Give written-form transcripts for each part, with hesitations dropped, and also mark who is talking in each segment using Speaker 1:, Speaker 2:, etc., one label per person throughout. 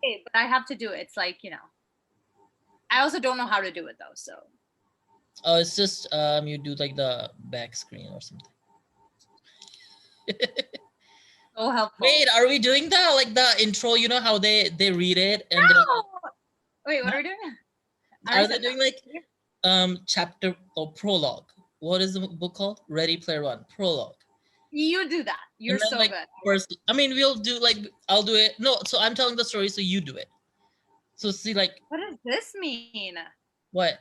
Speaker 1: okay, but I have to do it. It's like, I also don't know how to do it though. So
Speaker 2: Oh, it's just you do like the back screen or something.
Speaker 1: so helpful.
Speaker 2: Wait, are we doing the intro? You know how they read it and then
Speaker 1: No! Wait, what are we doing?
Speaker 2: are they doing like chapter or prologue? What is the book called? Ready Player One, Prologue.
Speaker 1: You do that. You're
Speaker 2: And then
Speaker 1: so
Speaker 2: like
Speaker 1: good.
Speaker 2: first, I mean, we'll do like I'll do it. No, so I'm telling the story, so you do it. So see, like,
Speaker 1: What does this mean?
Speaker 2: what?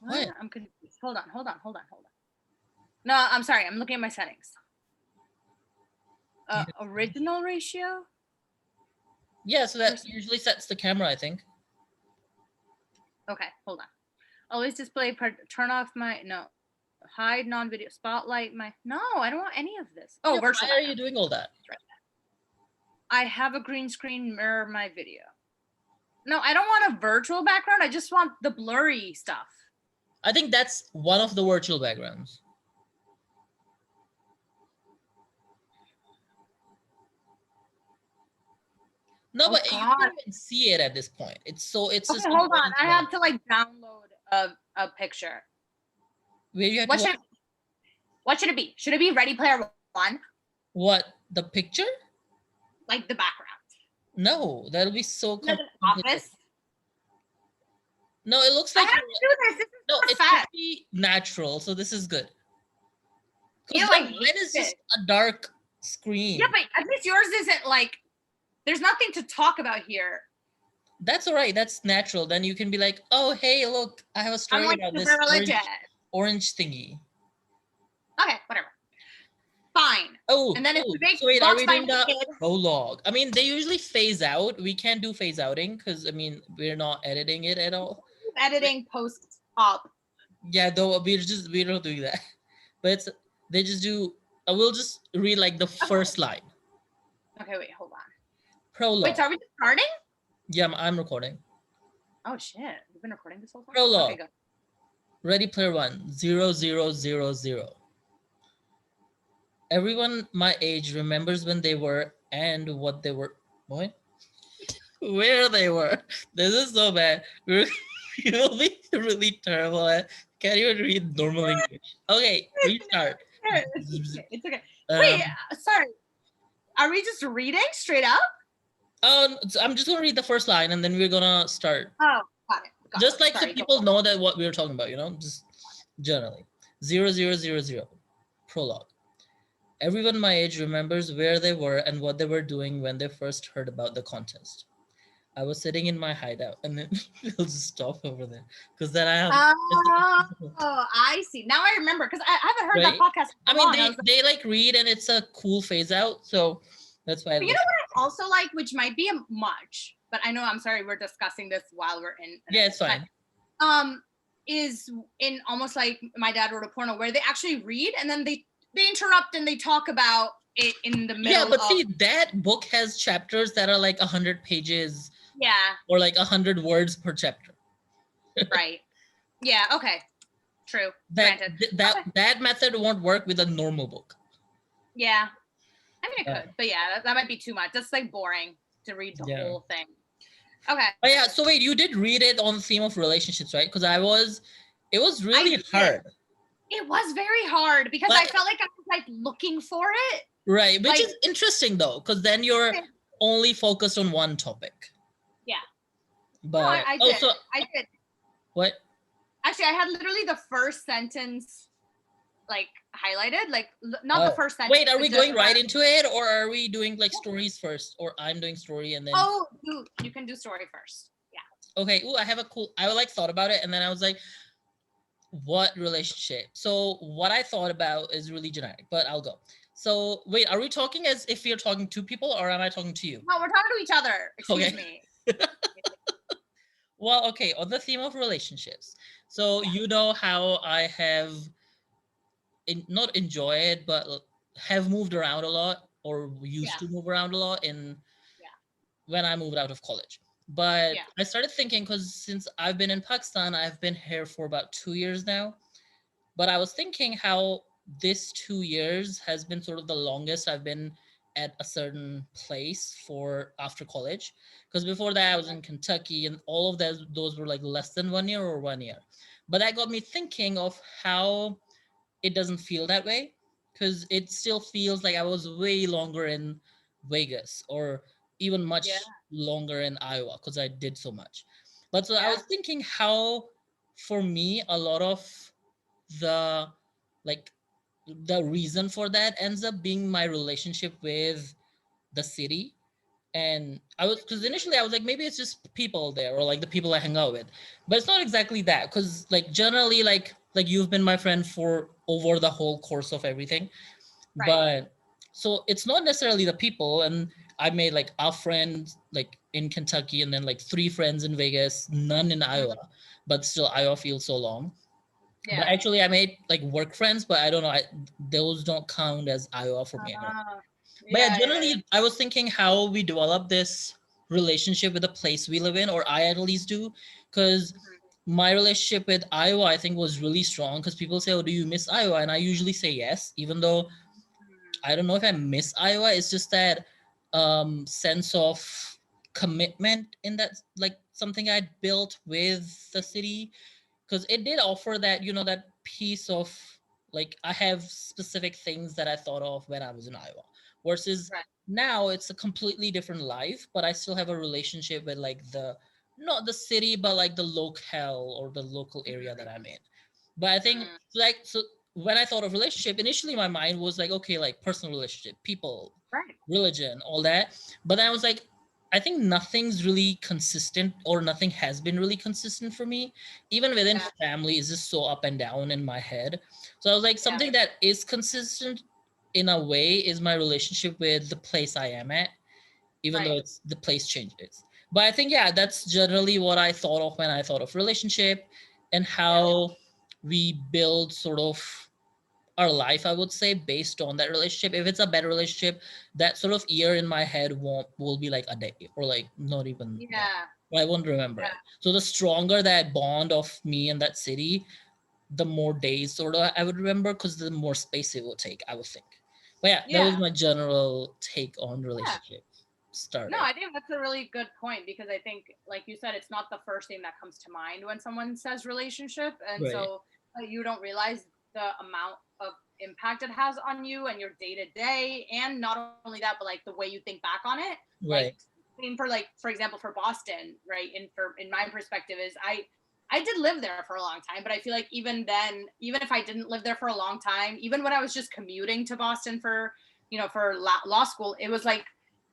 Speaker 1: What? I'm confused. Hold on. No, I'm sorry. I'm looking at my settings. Original ratio?
Speaker 2: Yeah, so that usually sets the camera, I think.
Speaker 1: Okay, hold on. Always display, turn off my, no. Hide non-video, spotlight my, no, I don't want any of this. Oh,
Speaker 2: Yeah,
Speaker 1: virtual.
Speaker 2: why are you doing all that?
Speaker 1: I have a green screen mirror my video. No, I don't want a virtual background. I just want the blurry stuff.
Speaker 2: I think that's one of the virtual backgrounds. No, but you can't even see it at this point. It's
Speaker 1: okay,
Speaker 2: just.
Speaker 1: Hold on. I have to like download a picture.
Speaker 2: Where you have what
Speaker 1: should it be? Should it be Ready Player One?
Speaker 2: What, the picture?
Speaker 1: Like the background.
Speaker 2: No, that'll be so
Speaker 1: Office.
Speaker 2: No, it looks like
Speaker 1: I have to do this. This is
Speaker 2: no, it should be natural. So this is good. Because mine is just a dark screen.
Speaker 1: Yeah, but at least yours isn't like. There's nothing to talk about here.
Speaker 2: That's all right. That's natural. Then you can be like, oh, hey, look, I have a story about this orange thingy.
Speaker 1: Okay, whatever. Fine.
Speaker 2: Oh,
Speaker 1: and then it's big.
Speaker 2: So wait, are we doing the prologue? I mean, they usually phase out. We can't do phase outing because, I mean, we're not editing it at all.
Speaker 1: Editing post up.
Speaker 2: Yeah, though we're not doing that. But they just do. We'll just read like the first line.
Speaker 1: Okay, wait, hold on.
Speaker 2: Prologue.
Speaker 1: Wait, so are we starting?
Speaker 2: Yeah, I'm recording.
Speaker 1: Oh shit! You've been recording this whole time.
Speaker 2: Prologue.
Speaker 1: Okay, go.
Speaker 2: Ready Player One. 0000. Everyone my age remembers when they were and what they were. What? Where they were. This is so bad. You'll be really terrible at. Can't even read normal English. Okay, restart.
Speaker 1: It's okay. Wait, sorry. Are we just reading straight up?
Speaker 2: So I'm just gonna read the first line and then we're gonna start.
Speaker 1: Oh, got it.
Speaker 2: Just like so people know that what we're talking about, just generally. 0000. Prologue. Everyone my age remembers where they were and what they were doing when they first heard about the contest. I was sitting in my hideout, and then we'll just stop over there because then I have.
Speaker 1: Oh, I see. Now I remember because I haven't heard that podcast.
Speaker 2: I mean, they like read, and it's a cool phase out, so that's why.
Speaker 1: But you know what I also like, which might be a much, but I know I'm sorry we're discussing this while we're in.
Speaker 2: Yeah, it's fine.
Speaker 1: Is in almost like My Dad Wrote a Porno, where they actually read and then they interrupt and they talk about it in the middle.
Speaker 2: Yeah, but see, that book has chapters that are like 100 pages.
Speaker 1: Yeah.
Speaker 2: Or like 100 words per chapter.
Speaker 1: Right. Yeah. Okay. True.
Speaker 2: That method won't work with a normal book.
Speaker 1: Yeah. I mean, it could, but yeah, that might be too much. That's like boring to read the whole thing. Okay.
Speaker 2: Oh yeah. So wait, you did read it on the theme of relationships, right? Because it was really hard.
Speaker 1: It was very hard because I felt like I was like looking for it.
Speaker 2: Right, which is interesting though, because then you're only focused on one topic.
Speaker 1: Yeah.
Speaker 2: But
Speaker 1: no, I did.
Speaker 2: What?
Speaker 1: Actually, I had literally the first sentence like highlighted, like not the first sentence.
Speaker 2: Wait, are we going right into it, or are we doing like stories first, or I'm doing story and then?
Speaker 1: Oh, you can do story first. Yeah.
Speaker 2: Okay. Ooh, I like thought about it, and then I was like, what relationship? So what I thought about is really generic, but I'll go. So wait, are we talking as if you're talking to people, or am I talking to you?
Speaker 1: No, we're talking to each other. Excuse me.
Speaker 2: Well, okay, on the theme of relationships. So you know how I have not enjoyed, but have moved around a lot, or used to move around a lot when I moved out of college. But I started thinking, because since I've been in Pakistan, I've been here for about 2 years now. But I was thinking how this 2 years has been sort of the longest I've been at a certain place for after college, because before that I was in Kentucky, and all of those were like less than 1 year or 1 year. But that got me thinking of how it doesn't feel that way, because it still feels like I was way longer in Vegas, or even
Speaker 1: Yeah.
Speaker 2: much longer in Iowa, because I did so much. But so I
Speaker 1: Yeah.
Speaker 2: was thinking how, for me, a lot of the like the reason for that ends up being my relationship with the city. And I was, because initially I was like, maybe it's just people there, or like the people I hang out with, but it's not exactly that, because like generally, like you've been my friend for over the whole course of everything.
Speaker 1: Right.
Speaker 2: But so it's not necessarily the people. And I made like a friend like in Kentucky, and then like 3 friends in Vegas, none in
Speaker 1: Mhm.
Speaker 2: Iowa, but still Iowa feels so long. But
Speaker 1: Yeah.
Speaker 2: actually I made like work friends, but I don't know, those don't count as Iowa for me anyway.
Speaker 1: Uh,
Speaker 2: But yeah,
Speaker 1: yeah. Yeah. Yeah.
Speaker 2: generally, I was thinking how we develop this relationship with the place we live in, or I at least do, because
Speaker 1: Mhm.
Speaker 2: my relationship with Iowa, I think, was really strong. Because people say, "Oh, do you miss Iowa?" And I usually say yes, even though
Speaker 1: Mhm.
Speaker 2: I don't know if I miss Iowa. It's just that sense of commitment in that, like something I built with the city, because it did offer that, that piece of, like, I have specific things that I thought of when I was in Iowa, versus
Speaker 1: Right.
Speaker 2: now it's a completely different life, but I still have a relationship with like the, not the city, but like the locale or the local area that I'm in. But I think,
Speaker 1: Mhm.
Speaker 2: like, so when I thought of relationship, initially my mind was like, okay, like personal relationship, people,
Speaker 1: Right.
Speaker 2: religion, all that. But then I was like, I think nothing's really consistent, or nothing has been really consistent for me. Even within
Speaker 1: Yeah.
Speaker 2: family is just so up and down in my head. So I was like,
Speaker 1: Yeah.
Speaker 2: something that is consistent in a way is my relationship with the place I am at, even though
Speaker 1: Right.
Speaker 2: it's the place changes. But I think, yeah, that's generally what I thought of when I thought of relationship, and
Speaker 1: Yeah.
Speaker 2: how we build sort of our life, I would say, based on that relationship. If it's a better relationship, that sort of year in my head will be like a day, or like not even that.
Speaker 1: Yeah.
Speaker 2: I won't remember
Speaker 1: Yeah.
Speaker 2: it. So the stronger that bond of me and that city, the more days sort of I would remember, because the more space it will take, I would think. But yeah, that was
Speaker 1: Yeah.
Speaker 2: my general take on
Speaker 1: Yeah.
Speaker 2: relationship
Speaker 1: No,
Speaker 2: started.
Speaker 1: I think that's a really good point because I think, like you said, it's not the first thing that comes to mind when someone says relationship. And
Speaker 2: Right,
Speaker 1: so you don't realize the amount of impact it has on you and your day to day. And not only that, but like the way you think back on it. Like,
Speaker 2: right,
Speaker 1: same for like, for example, for Boston, right? In my perspective, is I did live there for a long time, but I feel like even then, even if I didn't live there for a long time, even when I was just commuting to Boston for, for law school, it was like,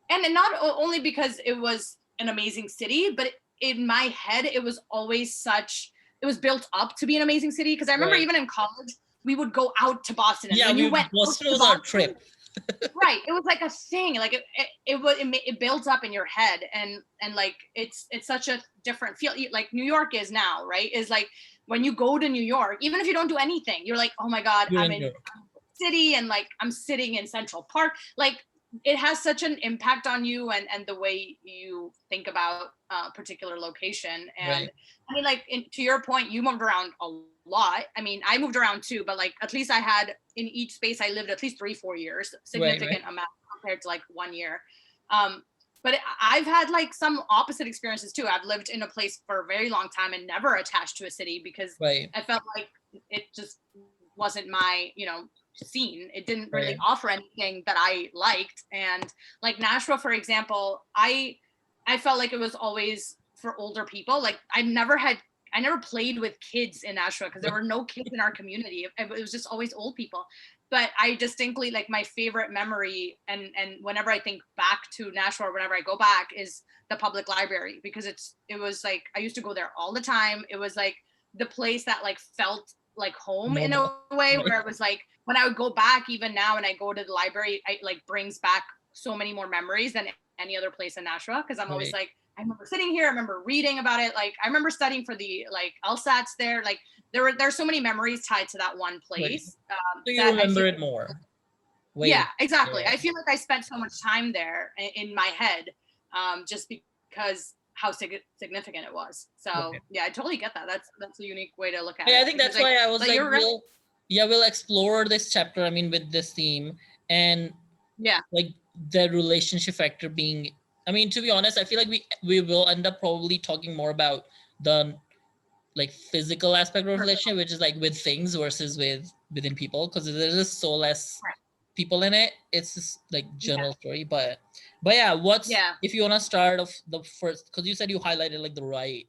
Speaker 1: and not only because it was an amazing city, but in my head it was always such, it was built up to be an amazing city, because I remember
Speaker 2: right.
Speaker 1: even in college we would go out to Boston, and
Speaker 2: Yeah,
Speaker 1: when you went out
Speaker 2: Boston
Speaker 1: to
Speaker 2: was our
Speaker 1: Boston,
Speaker 2: trip.
Speaker 1: right, it was like a thing, like it built up in your head, and like it's such a different feel, like New York is now, right, is like when you go to New York, even if you don't do anything, you're like, oh my god,
Speaker 2: You're
Speaker 1: I'm
Speaker 2: in
Speaker 1: in
Speaker 2: Europe.
Speaker 1: city, and like I'm sitting in Central Park, like it has such an impact on you, and the way you think about a particular location. And
Speaker 2: Right,
Speaker 1: I mean, like, to your point, you moved around a lot. I mean, I moved around too, but like at least I had in each space I lived at least 3-4 years,
Speaker 2: right, right,
Speaker 1: significant amount compared to like 1 year. um but I've had like some opposite experiences too. I've lived in a place for a very long time and never attached to a city because
Speaker 2: right,
Speaker 1: I felt like it just wasn't my, scene. It didn't really
Speaker 2: right,
Speaker 1: offer anything that I liked. And like Nashville, for example, I felt like it was always for older people. Like I never played with kids in Nashville because there
Speaker 2: right,
Speaker 1: were no kids in our community. It was just always old people. But I distinctly, like, my favorite memory, and whenever I think back to Nashville, or whenever I go back, is the public library, because it was like I used to go there all the time. It was like the place that like felt like home in
Speaker 2: normal.
Speaker 1: a way,
Speaker 2: Right,
Speaker 1: where it was like when I would go back, even now when I go to the library, it like brings back so many more memories than any other place in Nashville, because I'm always
Speaker 2: right,
Speaker 1: like, I remember sitting here, I remember reading about it, like I remember studying for the like LSATs there, like there's so many memories tied to that one
Speaker 2: right.
Speaker 1: place,
Speaker 2: So you
Speaker 1: that I
Speaker 2: remember
Speaker 1: feel,
Speaker 2: it more.
Speaker 1: yeah,
Speaker 2: Wait.
Speaker 1: exactly.
Speaker 2: Yeah.
Speaker 1: I feel like I spent so much time there in my head, just because how significant it was. So
Speaker 2: Right.
Speaker 1: yeah, I totally get that. That's a unique way to look at
Speaker 2: Yeah, I
Speaker 1: it,
Speaker 2: think
Speaker 1: because
Speaker 2: that's
Speaker 1: like,
Speaker 2: why I was
Speaker 1: but
Speaker 2: like,
Speaker 1: you're right.
Speaker 2: we'll explore this chapter, I mean, with this theme. And
Speaker 1: Yeah.
Speaker 2: like the relationship factor being, I mean, to be honest, I feel like we will end up probably talking more about the like physical aspect of relationship, which is like with things versus within people, because there's just so less people in it. It's just like general story, but yeah, if you want to start off the first, because you said you highlighted like the right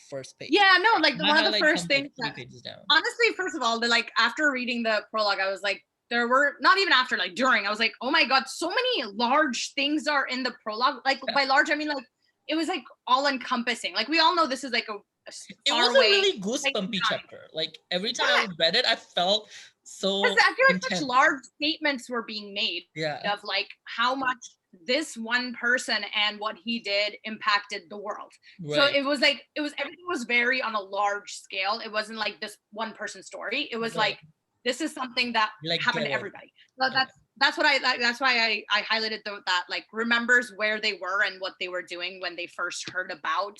Speaker 2: first page.
Speaker 1: Yeah, no, like one of the first
Speaker 2: some,
Speaker 1: things
Speaker 2: like, 3 pages down.
Speaker 1: Honestly, first of all, like after reading the prologue, I was like, there were not even after, like during, I was like, oh my god, so many large things are in the prologue. Like by large, I mean like it was like all encompassing. Like we all know this is like
Speaker 2: it was a really goosebumpy chapter. Like every time I read it, I felt so
Speaker 1: I feel like
Speaker 2: intense.
Speaker 1: such large statements were being made of like how much this one person and what he did impacted the world. So it was like everything was very on a large scale. It wasn't like this one person story. It was like this is something that like happened to everybody. So that's what that's why I highlighted that like remembers where they were and what they were doing when they first heard about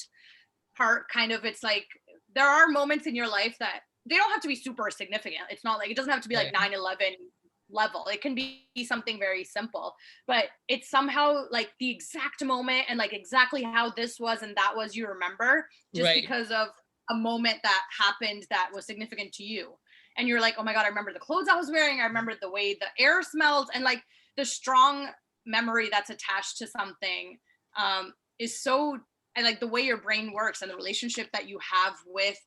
Speaker 1: part. Kind of, it's like there are moments in your life that they don't have to be super significant. It's not like, it doesn't have to be like 9/11 level. It can be something very simple, but it's somehow like the exact moment and like exactly how this was and that was, you remember just because of a moment that happened that was significant to you. And you're like, oh my god, I remember the clothes I was wearing, I remember the way the air smelled, and like the strong memory that's attached to something is so, and like the way your brain works and the relationship that you have with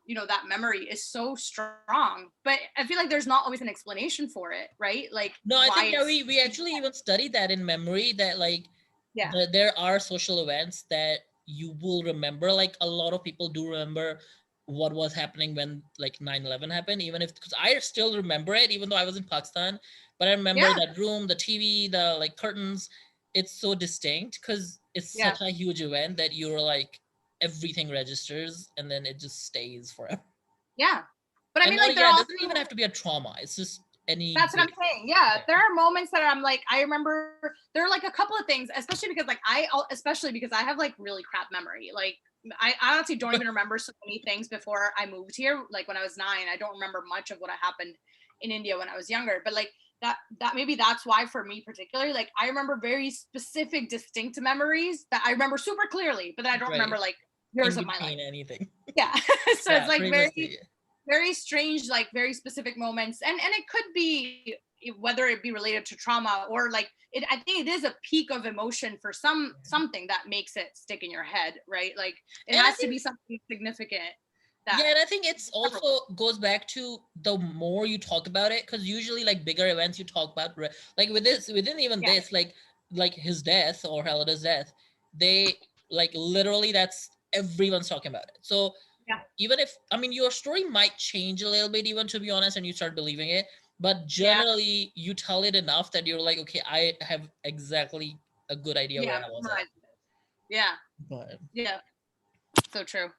Speaker 1: you know, that memory is so strong. But I feel like there's not always an explanation for it, right? Like
Speaker 2: no, I think we actually even studied that in memory, that like there are social events that you will remember. Like a lot of people do remember what was happening when like 9/11 happened, even if, because I still remember it even though I was in Pakistan, but I remember that room, the TV, the like curtains. It's so distinct because it's such a huge event that you're like, everything registers and then it just stays forever.
Speaker 1: But I mean, like,
Speaker 2: it doesn't even have to be a trauma. It's just any.
Speaker 1: That's what I'm saying. There are moments that I'm like, I remember there are like a couple of things, especially because like I have like really crap memory. Like I honestly don't even remember so many things before I moved here. Like when I was 9, I don't remember much of what happened in India when I was younger. But like that maybe that's why for me particularly, like I remember very specific, distinct memories that I remember super clearly, but then I don't remember like years of my life.
Speaker 2: Anything.
Speaker 1: So it's like very strange, like very specific moments, and it could be whether it be related to trauma or like it. I think it is a peak of emotion for something that makes it stick in your head, right? Like it has to be something significant.
Speaker 2: And I think it's also goes back to the more you talk about it, because usually like bigger events you talk about, like within even this, like his death or Halladay's death, they like literally that's everyone's talking about it. So even if, I mean, your story might change a little bit, even to be honest, and you start believing it, but generally you tell it enough that you're like, okay, I have exactly a good idea where I was at.
Speaker 1: So true.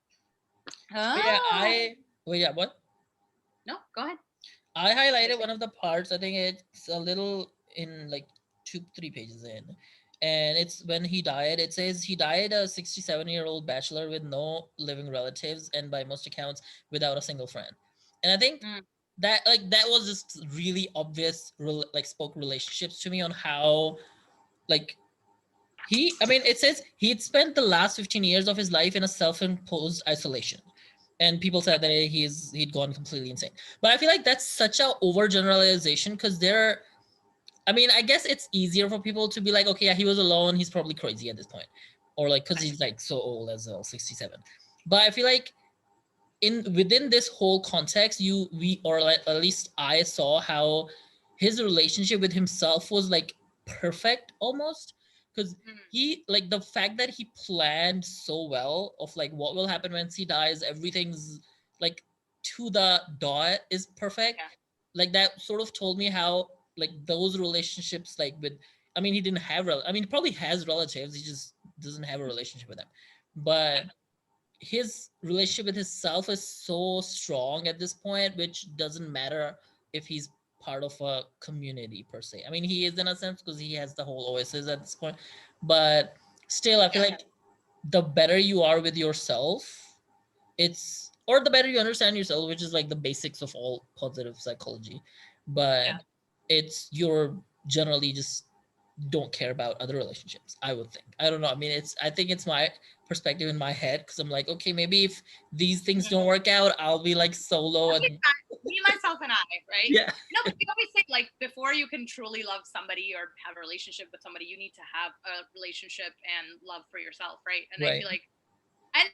Speaker 2: What?
Speaker 1: No, go ahead.
Speaker 2: I highlighted one of the parts. I think it's a little in like 2-3 pages in, and it's when he died. It says he died a 67-year-old bachelor with no living relatives and by most accounts without a single friend. And I think that was just really obvious, like spoke relationships to me on how like it says he'd spent the last 15 years of his life in a self-imposed isolation. And people said that he'd gone completely insane. But I feel like that's such a overgeneralization, because I guess it's easier for people to be like, okay, yeah, he was alone, he's probably crazy at this point. Or like, because he's like so old as well, 67. But I feel like within this whole context, at least I saw how his relationship with himself was like perfect almost, because he, like, the fact that he planned so well of like what will happen when he dies, everything's like to the dot is perfect. Like that sort of told me how like those relationships, like with, he didn't have he probably has relatives, he just doesn't have a relationship with them, but his relationship with himself is so strong at this point, which doesn't matter if he's part of a community per se. He is in a sense because he has the whole Oasis at this point, but still, I feel like the better you are with yourself, or the better you understand yourself, which is like the basics of all positive psychology, but you're generally just don't care about other relationships, I would think. I don't know. I mean, I think it's my perspective in my head, because I'm like, okay, maybe if these things don't work out, I'll be like solo and
Speaker 1: Me, myself, and I, right?
Speaker 2: yeah.
Speaker 1: No, but we always say, like, before you can truly love somebody or have a relationship with somebody, you need to have a relationship and love for yourself, right? And I
Speaker 2: Right.
Speaker 1: feel like, and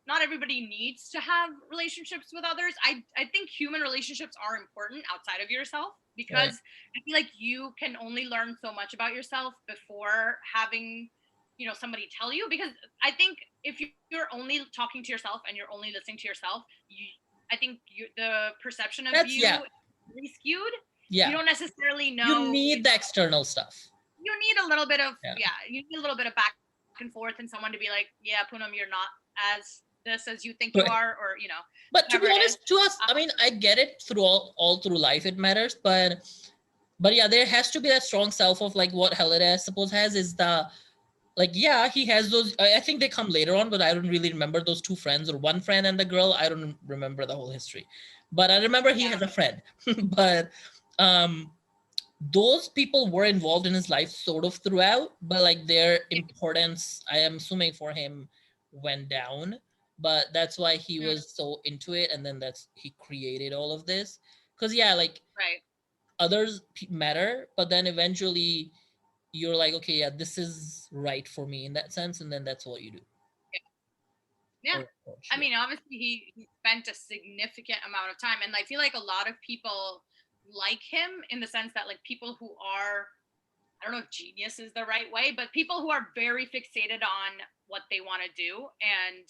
Speaker 1: not everybody needs to have relationships with others. I think human relationships are important outside of yourself,
Speaker 2: Right.
Speaker 1: because I feel like you can only learn so much about yourself before having, somebody tell you. Because I think if you're only talking to yourself and you're only listening to yourself, I think the perception of
Speaker 2: That's,
Speaker 1: you
Speaker 2: yeah.
Speaker 1: is really skewed. You
Speaker 2: Yeah.
Speaker 1: don't necessarily
Speaker 2: You
Speaker 1: know,
Speaker 2: need the external stuff.
Speaker 1: you need a little bit of,
Speaker 2: Yeah.
Speaker 1: you need a little bit of back and forth, and someone to be like, yeah, Poonam, you're not as this as you think you
Speaker 2: Right.
Speaker 1: are, or
Speaker 2: But to be
Speaker 1: whatever it is.
Speaker 2: honest, to us, I mean, I get it through all through life, it matters, but yeah, there has to be that strong self of like what Halladay, I suppose, has is the like, yeah, he has those. I think they come later on, but I don't really remember those two friends or one friend and the girl. I don't remember the whole history, but I remember he
Speaker 1: Yeah.
Speaker 2: has a friend. But um, those people were involved in his life sort of throughout, but like their importance, I am assuming, for him went down. But that's why he
Speaker 1: Mm,
Speaker 2: was so into it, and then he created all of this. Because yeah, like
Speaker 1: right.
Speaker 2: others matter, but then eventually you're like, okay, yeah, this is right for me in that sense, and then that's what you do.
Speaker 1: Yeah.
Speaker 2: Approach,
Speaker 1: I
Speaker 2: yeah.
Speaker 1: mean, obviously he spent a significant amount of time, and I feel like a lot of people like him in the sense that, like, people who are, I don't know if genius is the right way, but people who are very fixated on what they want to do, and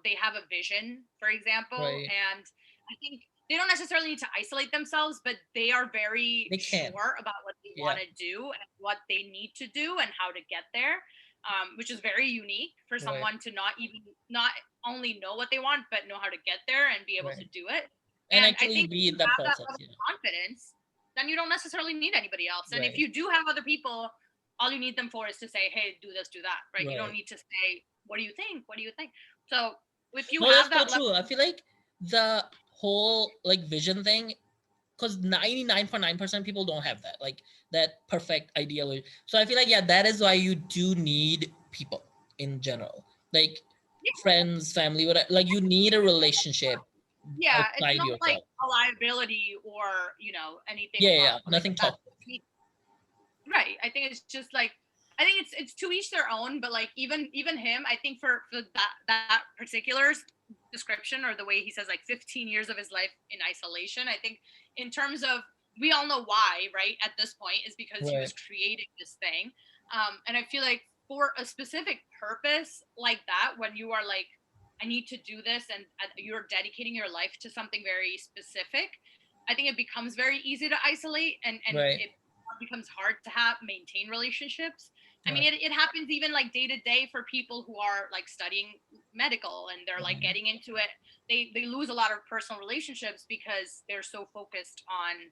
Speaker 1: they have a vision, for example,
Speaker 2: Right.
Speaker 1: and I think they don't necessarily need to isolate themselves, but they are very
Speaker 2: They can.
Speaker 1: sure about what they
Speaker 2: Yeah.
Speaker 1: want to do and what they need to do and how to get there, which is very unique for
Speaker 2: Right.
Speaker 1: someone to not only know what they want, but know how to get there and be able to
Speaker 2: Right.
Speaker 1: do it.
Speaker 2: And
Speaker 1: And I
Speaker 2: actually
Speaker 1: think if
Speaker 2: be
Speaker 1: you
Speaker 2: in that
Speaker 1: have that
Speaker 2: process.
Speaker 1: level
Speaker 2: Yeah.
Speaker 1: of confidence, then you don't necessarily need anybody else. And if
Speaker 2: Right.
Speaker 1: you do have other people, all you need them for is to say, hey, do this, do that, right? You don't
Speaker 2: Right.
Speaker 1: need to say, what do you think? What do you think? So if you
Speaker 2: No, that's
Speaker 1: have
Speaker 2: so
Speaker 1: that level,
Speaker 2: true. I feel like the whole like vision thing, because 99.9% people don't have that, like that perfect ideal. So I feel like, yeah, that is why you do need people in general, like friends, family, whatever. Like you need a relationship
Speaker 1: yeah, it's
Speaker 2: outside
Speaker 1: not like
Speaker 2: yourself.
Speaker 1: a liability or, anything
Speaker 2: Yeah, yeah,
Speaker 1: like
Speaker 2: nothing
Speaker 1: that.
Speaker 2: toxic.
Speaker 1: Right. I think it's just like, I think it's to each their own, but like even him, I think for that particular description, or the way he says like 15 years of his life in isolation, I think in terms of, we all know why, right? At this point is because he was
Speaker 2: Right.
Speaker 1: creating this thing. And I feel like for a specific purpose like that, when you are like, I need to do this, and you're dedicating your life to something very specific, I think it becomes very easy to isolate, and
Speaker 2: Right.
Speaker 1: it becomes hard to maintain relationships. I mean,
Speaker 2: Right.
Speaker 1: it happens even like day to day for people who are like studying medical, and they're like getting into it. They lose a lot of personal relationships because they're so focused on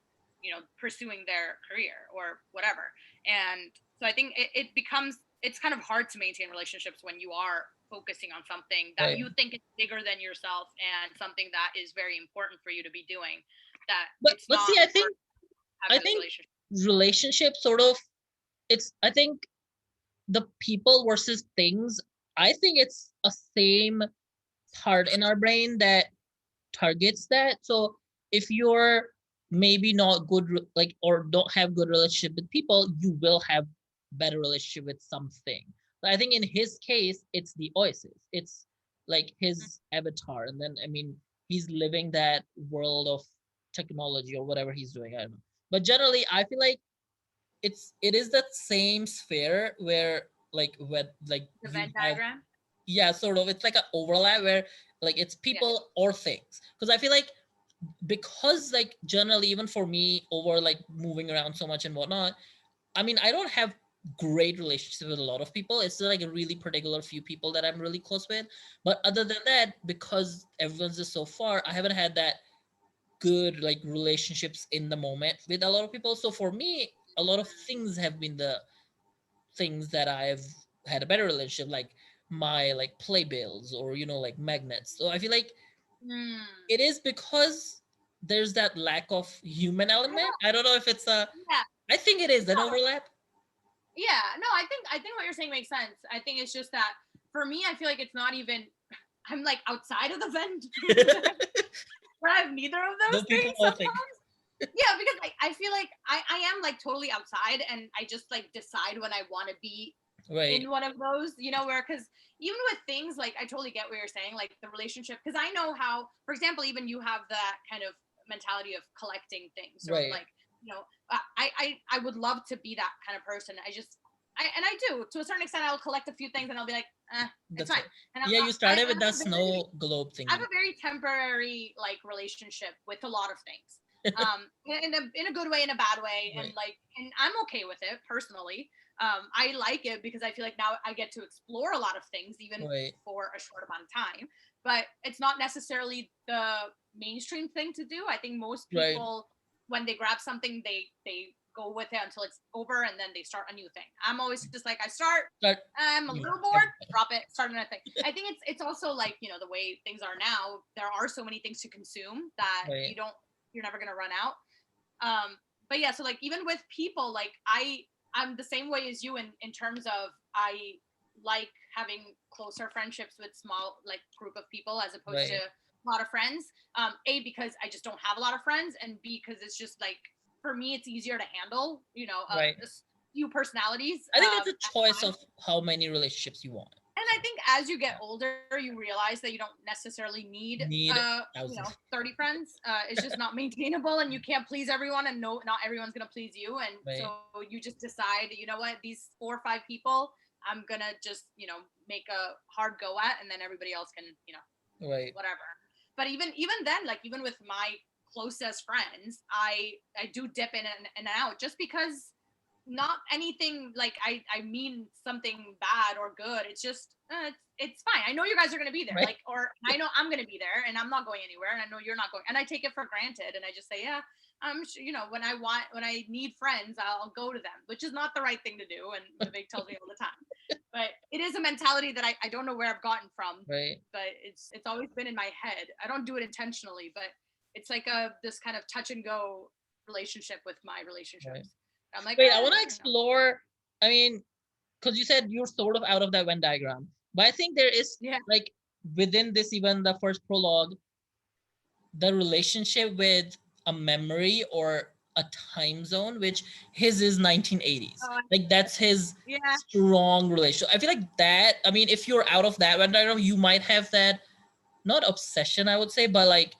Speaker 1: pursuing their career or whatever. And so I think it's kind of hard to maintain relationships when you are focusing on something that
Speaker 2: Right.
Speaker 1: you think is bigger than yourself, and something that is very important for you to be doing, that
Speaker 2: But
Speaker 1: it's
Speaker 2: but
Speaker 1: not
Speaker 2: see,
Speaker 1: worth
Speaker 2: I
Speaker 1: having this
Speaker 2: think
Speaker 1: relationship.
Speaker 2: relationships sort of, I think the people versus things, I think it's a same part in our brain that targets that. So if you're maybe not good, like, or don't have good relationship with people, you will have better relationship with something. But I think in his case, it's the oasis. It's like his avatar, and then I mean, he's living that world of technology or whatever he's doing. I don't know. But generally, I feel like it is that same sphere where like
Speaker 1: The
Speaker 2: you
Speaker 1: Venn
Speaker 2: have,
Speaker 1: diagram.
Speaker 2: yeah, sort of, it's like an overlap where like it's
Speaker 1: Yeah.
Speaker 2: people or things, because I feel like, because like generally even for me over like moving around so much and whatnot, I mean, I don't have great relationships with a lot of people. It's like a really particular few people that I'm really close with, but other than that, because everyone's just so far, I haven't had that good like relationships in the moment with a lot of people. So for me, a lot of things have been the things that I've had a better relationship, like my like playbills or like magnets. So I feel like
Speaker 1: Mm.
Speaker 2: it is because there's that lack of human element. I don't know if it's a,
Speaker 1: Yeah.
Speaker 2: I think it is an overlap.
Speaker 1: Yeah, no, I think what you're saying makes sense. I think it's just that for me, I feel like it's not even. I'm like outside of the Venn diagram, but I have neither of
Speaker 2: No
Speaker 1: those
Speaker 2: people
Speaker 1: things
Speaker 2: nothing.
Speaker 1: sometimes. Yeah, because like I feel like I am like totally outside, and I just like decide when I want to be
Speaker 2: Right.
Speaker 1: in one of those, you know, where because even with things like I totally get what you're saying, like the relationship, because I know how, for example, even you have that kind of mentality of collecting things or
Speaker 2: Right.
Speaker 1: like, you know, I would love to be that kind of person. I do to a certain extent. I'll collect a few things and I'll be like, it's
Speaker 2: That's
Speaker 1: fine.
Speaker 2: right.
Speaker 1: And
Speaker 2: Yeah, you
Speaker 1: I
Speaker 2: started with
Speaker 1: have
Speaker 2: that
Speaker 1: a very
Speaker 2: snow globe
Speaker 1: I have
Speaker 2: thingy.
Speaker 1: a very temporary like relationship with a lot of things. In a good way, in a bad way, and
Speaker 2: Right.
Speaker 1: like, and I'm okay with it personally. I like it because I feel like now I get to explore a lot of things, even
Speaker 2: Right.
Speaker 1: for a short amount of time. But it's not necessarily the mainstream thing to do. I think most
Speaker 2: Right.
Speaker 1: people, when they grab something, they go with it until it's over, and then they start a new thing. I'm always just like, I start,
Speaker 2: Start.
Speaker 1: I'm a
Speaker 2: You know,
Speaker 1: little bored,
Speaker 2: everything.
Speaker 1: drop it, start another thing. I think it's also like, you know, the way things are now, there are so many things to consume that
Speaker 2: Right.
Speaker 1: you're never gonna run out. But yeah, so like even with people, like I'm the same way as you in terms of I like having closer friendships with small like group of people as opposed to
Speaker 2: Right.
Speaker 1: a lot of friends. A, because I just don't have a lot of friends, and B, because it's just like for me it's easier to handle, you know,
Speaker 2: Right.
Speaker 1: a few personalities
Speaker 2: I think that's a
Speaker 1: at
Speaker 2: choice
Speaker 1: a time.
Speaker 2: of how many relationships you want.
Speaker 1: And I think as you get older, you realize that you don't necessarily need,
Speaker 2: Need
Speaker 1: you know,
Speaker 2: thousands.
Speaker 1: 30 friends. It's just not maintainable, and you can't please everyone, and no, not everyone's gonna please you. And
Speaker 2: Right.
Speaker 1: so you just decide, you know what, these 4 or 5 people, I'm gonna just, you know, make a hard go at, and then everybody else can, you know,
Speaker 2: Right.
Speaker 1: whatever. But even then, like even with my closest friends, I do dip in and out just because not anything like I mean something bad or good. It's just it's fine. I know you guys are gonna be there,
Speaker 2: Right.
Speaker 1: like, or I know I'm gonna be there, and I'm not going anywhere, and I know you're not going, and I take it for granted, and I just say, yeah, I'm sure, you know, when I need friends, I'll go to them, which is not the right thing to do, and Vivek tells me all the time. But it is a mentality that I don't know where I've gotten from,
Speaker 2: Right.
Speaker 1: but it's always been in my head. I don't do it intentionally, but it's like a this kind of touch and go relationship with my
Speaker 2: Right.
Speaker 1: relationships. I'm like,
Speaker 2: Wait, I want to
Speaker 1: I don't know.
Speaker 2: explore. I mean, because you said you're sort of out of that Venn diagram, but I think there is
Speaker 1: Yeah.
Speaker 2: like within this, even the first prologue, the relationship with a memory or a time zone, which his is 1980s.
Speaker 1: Oh, I
Speaker 2: Like that's his
Speaker 1: yeah.
Speaker 2: strong relationship. I feel like that. I mean, if you're out of that Venn diagram, you might have that not obsession, I would say, but like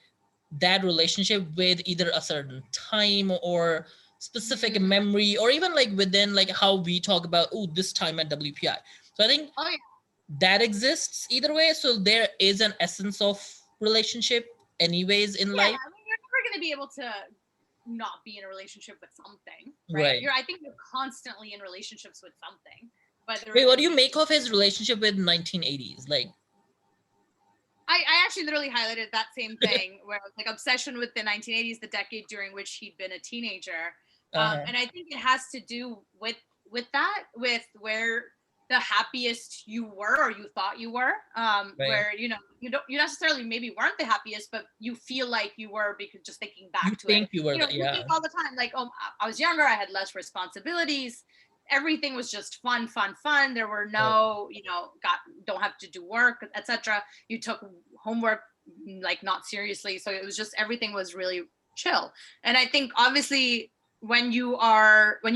Speaker 2: that relationship with either a certain time or specific
Speaker 1: Mm.
Speaker 2: memory, or even like within like how we talk about, oh, this time at WPI. So I think
Speaker 1: Oh yeah.
Speaker 2: that exists either way. So there is an essence of relationship anyways in
Speaker 1: Yeah.
Speaker 2: life.
Speaker 1: I mean, you're never gonna be able to not be in a relationship with something, right?
Speaker 2: Right.
Speaker 1: I think you're constantly in relationships with something, whether
Speaker 2: Wait, what
Speaker 1: it
Speaker 2: do you
Speaker 1: be.
Speaker 2: make of his relationship with 1980s? Like,
Speaker 1: I actually literally highlighted that same thing where I was like obsession with the 1980s, the decade during which he'd been a teenager,
Speaker 2: uh-huh.
Speaker 1: and I think it has to do with that, with where the happiest you were or you thought you were,
Speaker 2: Right.
Speaker 1: where you necessarily maybe weren't the happiest, but you feel like you were because just thinking
Speaker 2: You
Speaker 1: back to it,
Speaker 2: think you were
Speaker 1: you know,
Speaker 2: the,
Speaker 1: you
Speaker 2: yeah.
Speaker 1: think all the time like, oh, I was younger, I had less responsibilities, everything was just fun, fun, fun. There were
Speaker 2: Right.
Speaker 1: no, don't have to do work, etc. You took homework like not seriously, so it was just everything was really chill. And I think obviously when you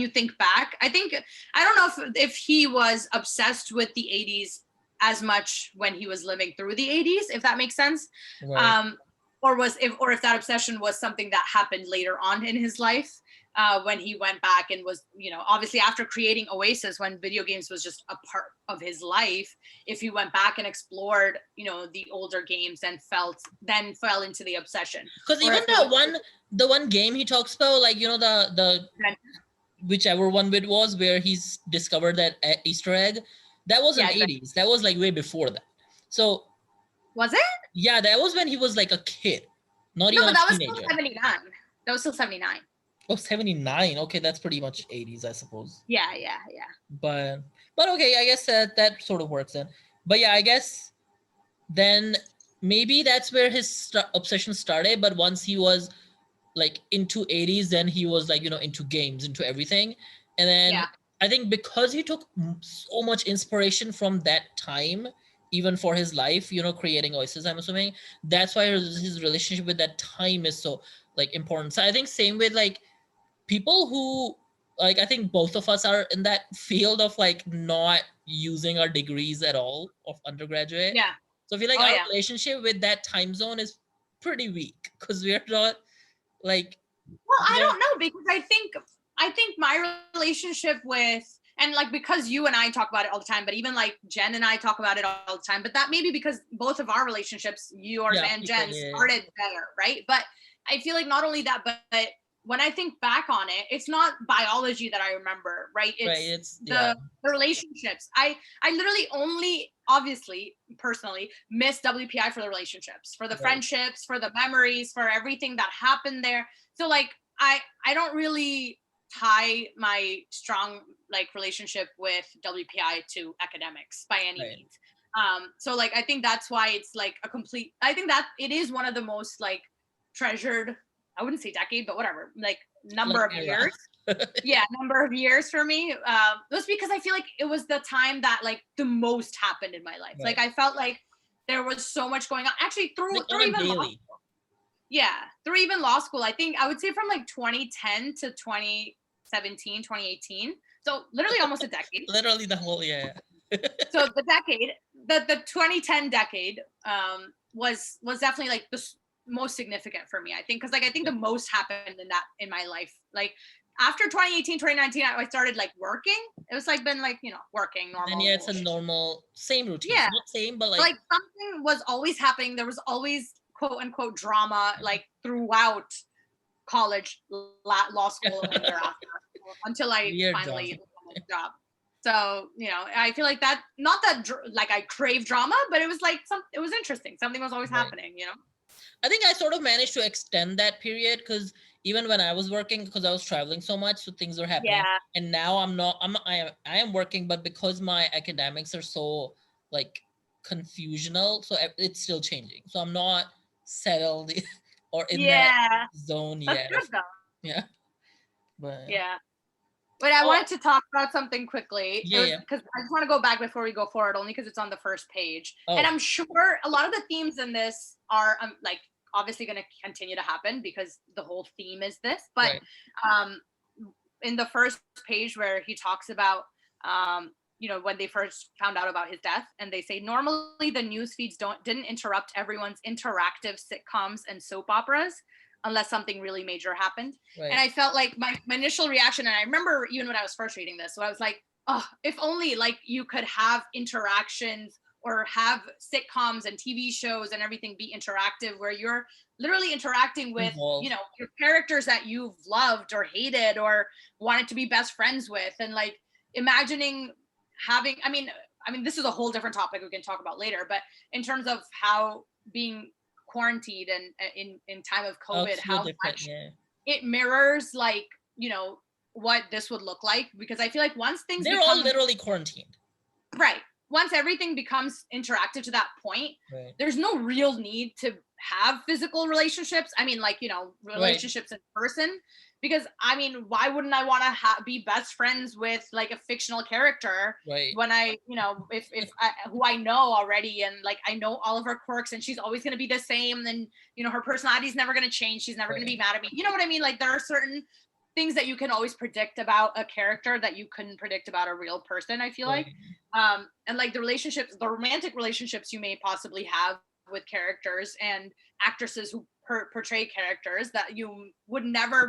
Speaker 1: think back, I think I don't know if he was obsessed with the 80s as much when he was living through the 80s, if that makes sense.
Speaker 2: Right.
Speaker 1: um or if that obsession was something that happened later on in his life, when he went back and was, obviously after creating Oasis, when video games was just a part of his life, if he went back and explored, the older games and then fell into the obsession,
Speaker 2: Because
Speaker 1: or
Speaker 2: even
Speaker 1: if it was
Speaker 2: the one game he talks about, like, the whichever one it was where he's discovered that Easter egg, that wasn't
Speaker 1: yeah,
Speaker 2: 80s. That was like way before that. So
Speaker 1: was it?
Speaker 2: yeah, that was when he was like a kid, not
Speaker 1: No,
Speaker 2: even
Speaker 1: but
Speaker 2: a
Speaker 1: that was still
Speaker 2: teenager.
Speaker 1: 79. That was still 79.
Speaker 2: Oh, 79. Okay, that's pretty much 80s, I suppose.
Speaker 1: Yeah, yeah, yeah.
Speaker 2: But okay, I guess that sort of works then. But yeah, I guess then maybe that's where his obsession started. But once he was like into 80s, then he was like, into games, into everything. And then
Speaker 1: Yeah.
Speaker 2: I think because he took so much inspiration from that time, even for his life, creating Oasis, I'm assuming that's why his relationship with that time is so like important. So I think same with like people who like, I think both of us are in that field of like not using our degrees at all of undergraduate.
Speaker 1: Yeah.
Speaker 2: So I feel like
Speaker 1: Oh
Speaker 2: our
Speaker 1: yeah.
Speaker 2: relationship with that time zone is pretty weak because we're not like,
Speaker 1: Well, I don't know, because I think my relationship with, and like, because you and I talk about it all the time, but even like Jen and I talk about it all the time, but that maybe because both of our relationships, yours
Speaker 2: yeah,
Speaker 1: and
Speaker 2: people,
Speaker 1: Jen,
Speaker 2: yeah,
Speaker 1: started better, right? But I feel like not only that, but when I think back on it, it's not biology that I remember, right?
Speaker 2: right.
Speaker 1: It's
Speaker 2: It's
Speaker 1: the relationships. I literally only, obviously, personally, miss WPI for the relationships, for the
Speaker 2: right,
Speaker 1: friendships, for the memories, for everything that happened there. So like I don't really tie my strong like relationship with WPI to academics by any
Speaker 2: right.
Speaker 1: means. So like I think that's why it's like a complete, I think that it is one of the most like treasured, I wouldn't say decade, but whatever, like
Speaker 2: Like
Speaker 1: number of
Speaker 2: era.
Speaker 1: years. Yeah, number of years for me. Just because I feel like it was the time that like the most happened in my life. Like
Speaker 2: Right.
Speaker 1: I felt like there was so much going on. Actually,
Speaker 2: Like
Speaker 1: through
Speaker 2: on a
Speaker 1: even
Speaker 2: daily.
Speaker 1: yeah, through even law school, I think I would say from like 2010 to 2017, 2018. So literally almost a decade.
Speaker 2: Literally the whole, yeah.
Speaker 1: So the decade, the 2010 decade, was definitely like the most significant for me, I think, because like I think
Speaker 2: Yeah.
Speaker 1: the most happened in my life. Like after 2018, 2019, I started like working. It was like been like, working
Speaker 2: Then yeah,
Speaker 1: normal
Speaker 2: it's a
Speaker 1: shit.
Speaker 2: normal same routine.
Speaker 1: Yeah.
Speaker 2: Not same, but
Speaker 1: But
Speaker 2: like
Speaker 1: like something was always happening. There was always quote unquote drama like throughout college, law school, and thereafter until I
Speaker 2: weird
Speaker 1: finally
Speaker 2: drama.
Speaker 1: landed a job. So I feel like that, not that like I crave drama, but it was like it was interesting. Something was always
Speaker 2: Right.
Speaker 1: happening.
Speaker 2: I think I sort of managed to extend that period because even when I was working, because I was traveling so much, so things were happening.
Speaker 1: Yeah.
Speaker 2: And now I'm not. I am working, but because my academics are so like confusional, so it's still changing. So I'm not settled or in that
Speaker 1: Yeah.
Speaker 2: zone
Speaker 1: That's
Speaker 2: yet.
Speaker 1: good though.
Speaker 2: Yeah, but
Speaker 1: Yeah. But I
Speaker 2: oh
Speaker 1: wanted to talk about something quickly. It
Speaker 2: yeah,
Speaker 1: was
Speaker 2: yeah.
Speaker 1: because I just want to go back before we go forward, only because it's on the first page. And
Speaker 2: Oh,
Speaker 1: I'm sure a lot of the themes in this are like obviously going to continue to happen because the whole theme is this. But
Speaker 2: right.
Speaker 1: um, in the first page where he talks about when they first found out about his death, and they say normally the news feeds didn't interrupt everyone's interactive sitcoms and soap operas unless something really major happened. And
Speaker 2: Right.
Speaker 1: I felt like my initial reaction, and I remember even when I was first reading this, so I was like, oh, if only like you could have interactions or have sitcoms and TV shows and everything be interactive, where you're literally interacting with
Speaker 2: Involved.
Speaker 1: your characters that you've loved or hated or wanted to be best friends with, and like imagining having, I mean this is a whole different topic we can talk about later, but in terms of how being quarantined and in time of COVID,
Speaker 2: Also
Speaker 1: how
Speaker 2: different.
Speaker 1: much
Speaker 2: Yeah.
Speaker 1: it mirrors like what this would look like, because I feel like once things
Speaker 2: They're all
Speaker 1: become
Speaker 2: literally quarantined.
Speaker 1: right, once everything becomes interactive to that point,
Speaker 2: Right.
Speaker 1: there's no real need to have physical relationships. I mean, like,
Speaker 2: Right.
Speaker 1: relationships in person, because I mean, why wouldn't I want to be best friends with like a fictional character
Speaker 2: Right.
Speaker 1: when I, if I, who I know already, and like I know all of her quirks, and she's always going to be the same, and her personality's never going to change. She's never going to be
Speaker 2: Right.
Speaker 1: mad at me. You know what I mean? Like there are certain things that you can always predict about a character that you couldn't predict about a real person, I feel
Speaker 2: Right.
Speaker 1: like. And like the romantic relationships you may possibly have with characters and actresses who portray characters that you would never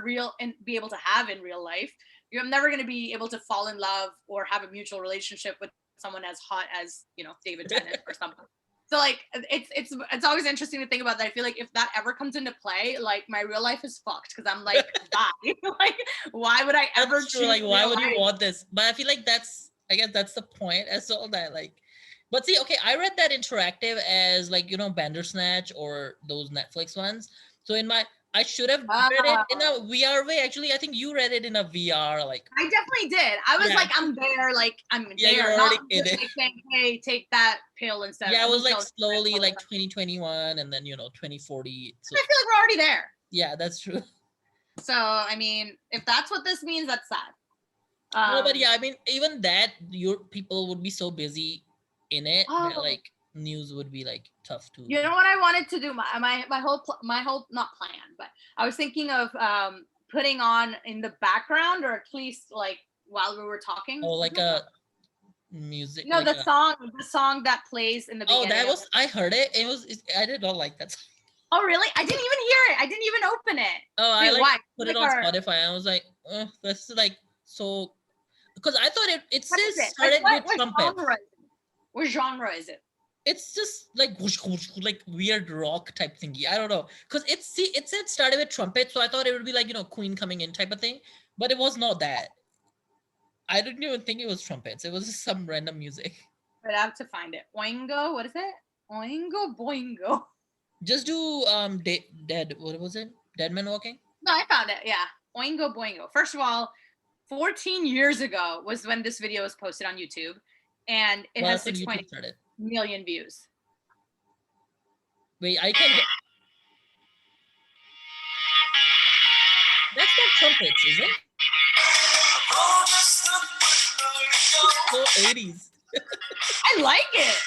Speaker 1: be able to have in real life. You're never going to be able to fall in love or have a mutual relationship with someone as hot as David Tennant or something. So like it's always interesting to think about that. I feel like if that ever comes into play, like my real life is fucked, because I'm like, bye. Like, why would I ever
Speaker 2: That's true.
Speaker 1: choose
Speaker 2: Like, why
Speaker 1: real
Speaker 2: would you
Speaker 1: life?
Speaker 2: want this? But I feel like I guess that's the point as well, that like, but see, okay, I read that interactive as like, Bandersnatch or those Netflix ones. So I should have read it in a VR way. Actually, I think you read it in a VR, like,
Speaker 1: I definitely did. I was
Speaker 2: yeah,
Speaker 1: like, I'm there, like I'm
Speaker 2: yeah, you're
Speaker 1: there, not
Speaker 2: already in
Speaker 1: just
Speaker 2: it.
Speaker 1: like saying, hey, take that pill instead
Speaker 2: Yeah, it
Speaker 1: of
Speaker 2: was
Speaker 1: blue
Speaker 2: like
Speaker 1: pill.
Speaker 2: slowly like 2021 and then, 2040. So
Speaker 1: I feel like we're already there.
Speaker 2: yeah, that's true.
Speaker 1: So I mean, if that's what this means, that's sad.
Speaker 2: No, but yeah, I mean, even that, your people would be so busy in it that
Speaker 1: Oh,
Speaker 2: like news would be like tough to.
Speaker 1: you know what I wanted to do? My whole not plan, but I was thinking of putting on in the background, or at least like while we were talking.
Speaker 2: Oh, like a music,
Speaker 1: No,
Speaker 2: like
Speaker 1: the
Speaker 2: a.
Speaker 1: song that plays in the
Speaker 2: Oh,
Speaker 1: beginning
Speaker 2: that
Speaker 1: of.
Speaker 2: was. I heard it. I did not like that song.
Speaker 1: Oh, really? I didn't even hear it. I didn't even open it.
Speaker 2: Oh, I
Speaker 1: Wait,
Speaker 2: like
Speaker 1: why?
Speaker 2: put it
Speaker 1: Like
Speaker 2: on
Speaker 1: our,
Speaker 2: Spotify. And I was like, oh, this is like so. Because I thought it
Speaker 1: what
Speaker 2: says
Speaker 1: is it? Like
Speaker 2: started with
Speaker 1: what
Speaker 2: trumpets.
Speaker 1: genre is it? What genre is it?
Speaker 2: It's just like whoosh, whoosh, like weird rock type thingy. I don't know. Because it said started with trumpet, so I thought it would be like, Queen coming in type of thing. But it was not that. I didn't even think it was trumpets. It was just some random music.
Speaker 1: But I have to find it. Oingo, what is it? Oingo boingo.
Speaker 2: Just do dead. What was it? Dead Man Walking.
Speaker 1: No, I found it. Yeah, Oingo boingo. First of all, 14 years ago was when this video was posted on YouTube, and it
Speaker 2: Well,
Speaker 1: has
Speaker 2: that's when YouTube
Speaker 1: 6.8
Speaker 2: started.
Speaker 1: million views.
Speaker 2: Wait, I can. That's not trumpets, is it? So 80s.
Speaker 1: I like it.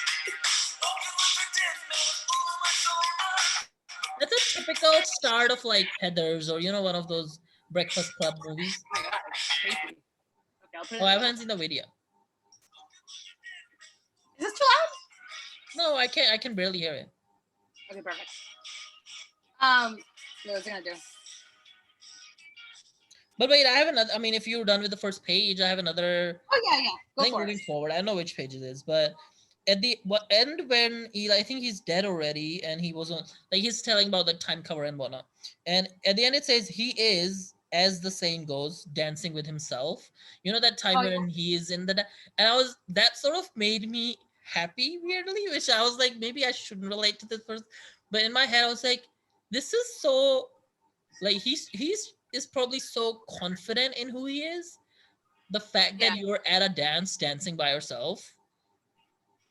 Speaker 2: That's a typical start of like Heathers or one of those Breakfast Club movies.
Speaker 1: Oh my god, it's crazy. Okay, I'll put it.
Speaker 2: Oh, I haven't seen the video.
Speaker 1: Is this too loud?
Speaker 2: No, I can't. I can barely hear it.
Speaker 1: Okay, perfect. What was I gonna do?
Speaker 2: But wait, I have another. I mean, if you're done with the first page, I have another.
Speaker 1: Oh yeah. Go for
Speaker 2: moving
Speaker 1: it.
Speaker 2: forward, I don't know which page it is, but at the end when I think he's dead already, and he wasn't like he's telling about the time cover and whatnot, and at the end it says he is, as the saying goes, dancing with himself. You know that time when he is in the and that sort of made me happy weirdly, which I was like maybe I shouldn't relate to this person, but in my head I was like, this is so like he's is probably so confident in who he is. The fact that you're at a dance dancing by yourself,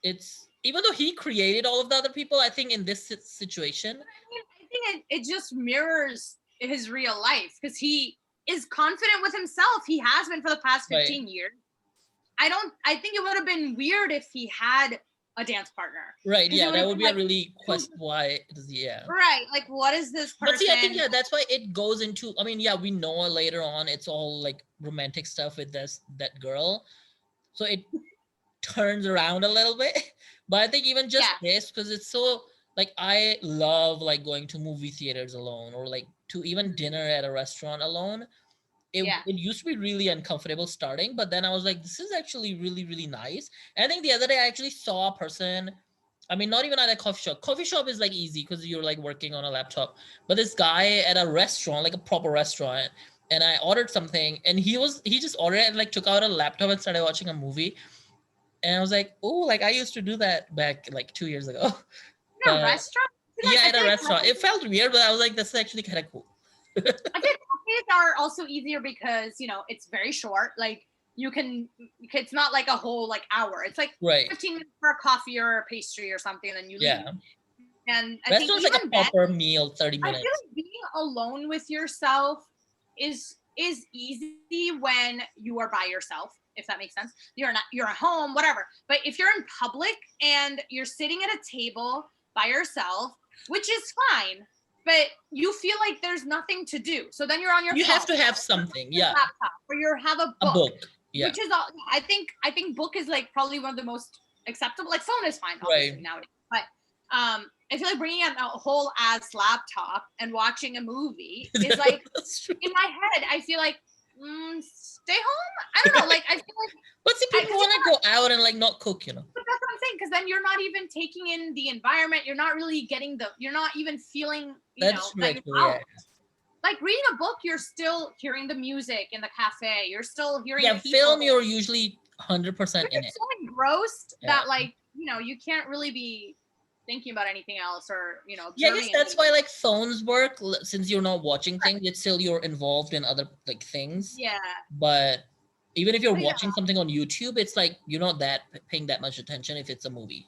Speaker 2: it's even though he created all of the other people, I think in this situation,
Speaker 1: I think it just mirrors his real life, because he is confident with himself. He has been for the past 15 years. I think it would have been weird if he had a dance partner.
Speaker 2: Right. Yeah, that would be a really question. Why? Yeah.
Speaker 1: Right. Like, what is this person?
Speaker 2: But see, I think that's why it goes into. I mean, yeah, we know later on it's all like romantic stuff with that girl, so it turns around a little bit. But I think even just this, because it's so like I love like going to movie theaters alone, or like to even dinner at a restaurant alone. It used to be really uncomfortable starting, but then I was like, this is actually really, really nice. And I think the other day I actually saw a person, I mean, not even at a coffee shop. Coffee shop is like easy because you're like working on a laptop. But this guy at a restaurant, like a proper restaurant, and I ordered something, and he just ordered it and like took out a laptop and started watching a movie. And I was like, oh, like I used to do that back like 2 years ago.
Speaker 1: In a restaurant?
Speaker 2: Yeah, at a restaurant. It felt weird, but I was like, this is actually kind of cool.
Speaker 1: I think coffees are also easier because it's very short. Like it's not like a whole like hour. It's like 15 minutes for a coffee or a pastry or something, and then you leave. And I think
Speaker 2: like a proper meal, 30 minutes.
Speaker 1: I feel like being alone with yourself is easy when you are by yourself, if that makes sense. You're at home, whatever. But if you're in public and you're sitting at a table by yourself, which is fine, but you feel like there's nothing to do. So then you're on your phone.
Speaker 2: You have to have something, laptop,
Speaker 1: or you have a book.
Speaker 2: A book, yeah.
Speaker 1: Which is all. I think book is like probably one of the most acceptable. Like phone is fine, obviously nowadays. But I feel like bringing out a whole ass laptop and watching a movie is like in my head. I feel like stay home. I don't know. Like I feel like.
Speaker 2: But see, people want to go out and like not cook,
Speaker 1: But that's what I'm saying, because then you're not even taking in the environment. You're not really getting you're not even feeling, that you're out. Like reading a book, you're still hearing the music in the cafe. You're still hearing the people.
Speaker 2: Film, you're usually 100% in it.
Speaker 1: It's so engrossed that like, you can't really be thinking about anything else or,
Speaker 2: I guess that's why like phones work, since you're not watching things, it's still you're involved in other like things.
Speaker 1: Yeah.
Speaker 2: But even if you're watching something on YouTube, it's like you're not paying that much attention if it's a movie.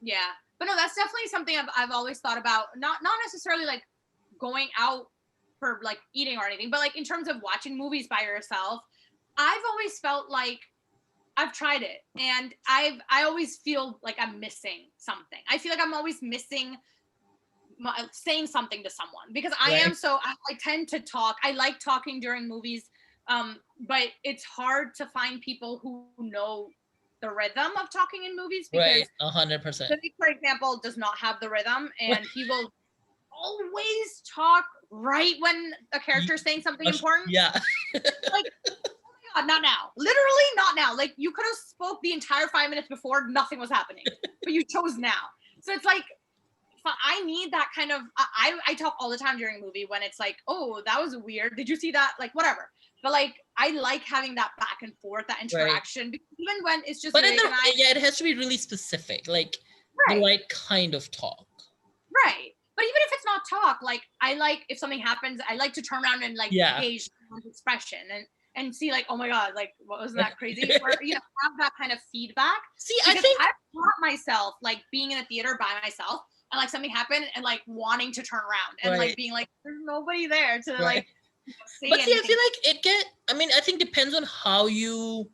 Speaker 1: Yeah. But no, that's definitely something I've always thought about. Not necessarily like going out for like eating or anything, but like in terms of watching movies by yourself, I've always felt like I've tried it, and I always feel like I'm missing something. I feel like I'm always missing saying something to someone, because
Speaker 2: Right.
Speaker 1: I tend to talk. I like talking during movies, but it's hard to find people who know the rhythm of talking in movies,
Speaker 2: Right.
Speaker 1: because
Speaker 2: 100%.
Speaker 1: Vivek, for example, does not have the rhythm, and he will always talk right when a character is saying something important.
Speaker 2: Yeah.
Speaker 1: Like, God, not now. Literally not now. Like, you could have spoke the entire 5 minutes before, nothing was happening, but you chose now. So it's like, I need that kind of. I talk all the time during a movie when it's like, oh, that was weird. Did you see that? Like, whatever. But like, I like having that back and forth, that
Speaker 2: Right.
Speaker 1: interaction. Because even when it's just
Speaker 2: But
Speaker 1: Vivek and I.
Speaker 2: yeah, it has to be really specific, like the
Speaker 1: Right.
Speaker 2: right kind of talk.
Speaker 1: Right. But even if it's not talk, like, I like, if something happens, I like to turn around and like gauge someone's expression and see, like, oh my God, like, wasn't that crazy? Or, have that kind of feedback.
Speaker 2: See, I
Speaker 1: Because
Speaker 2: think
Speaker 1: I've caught myself like being in a theater by myself, and like something happened, and like wanting to turn around and like being like, there's nobody there to like say
Speaker 2: but see,
Speaker 1: anything.
Speaker 2: I feel like I think depends on how you,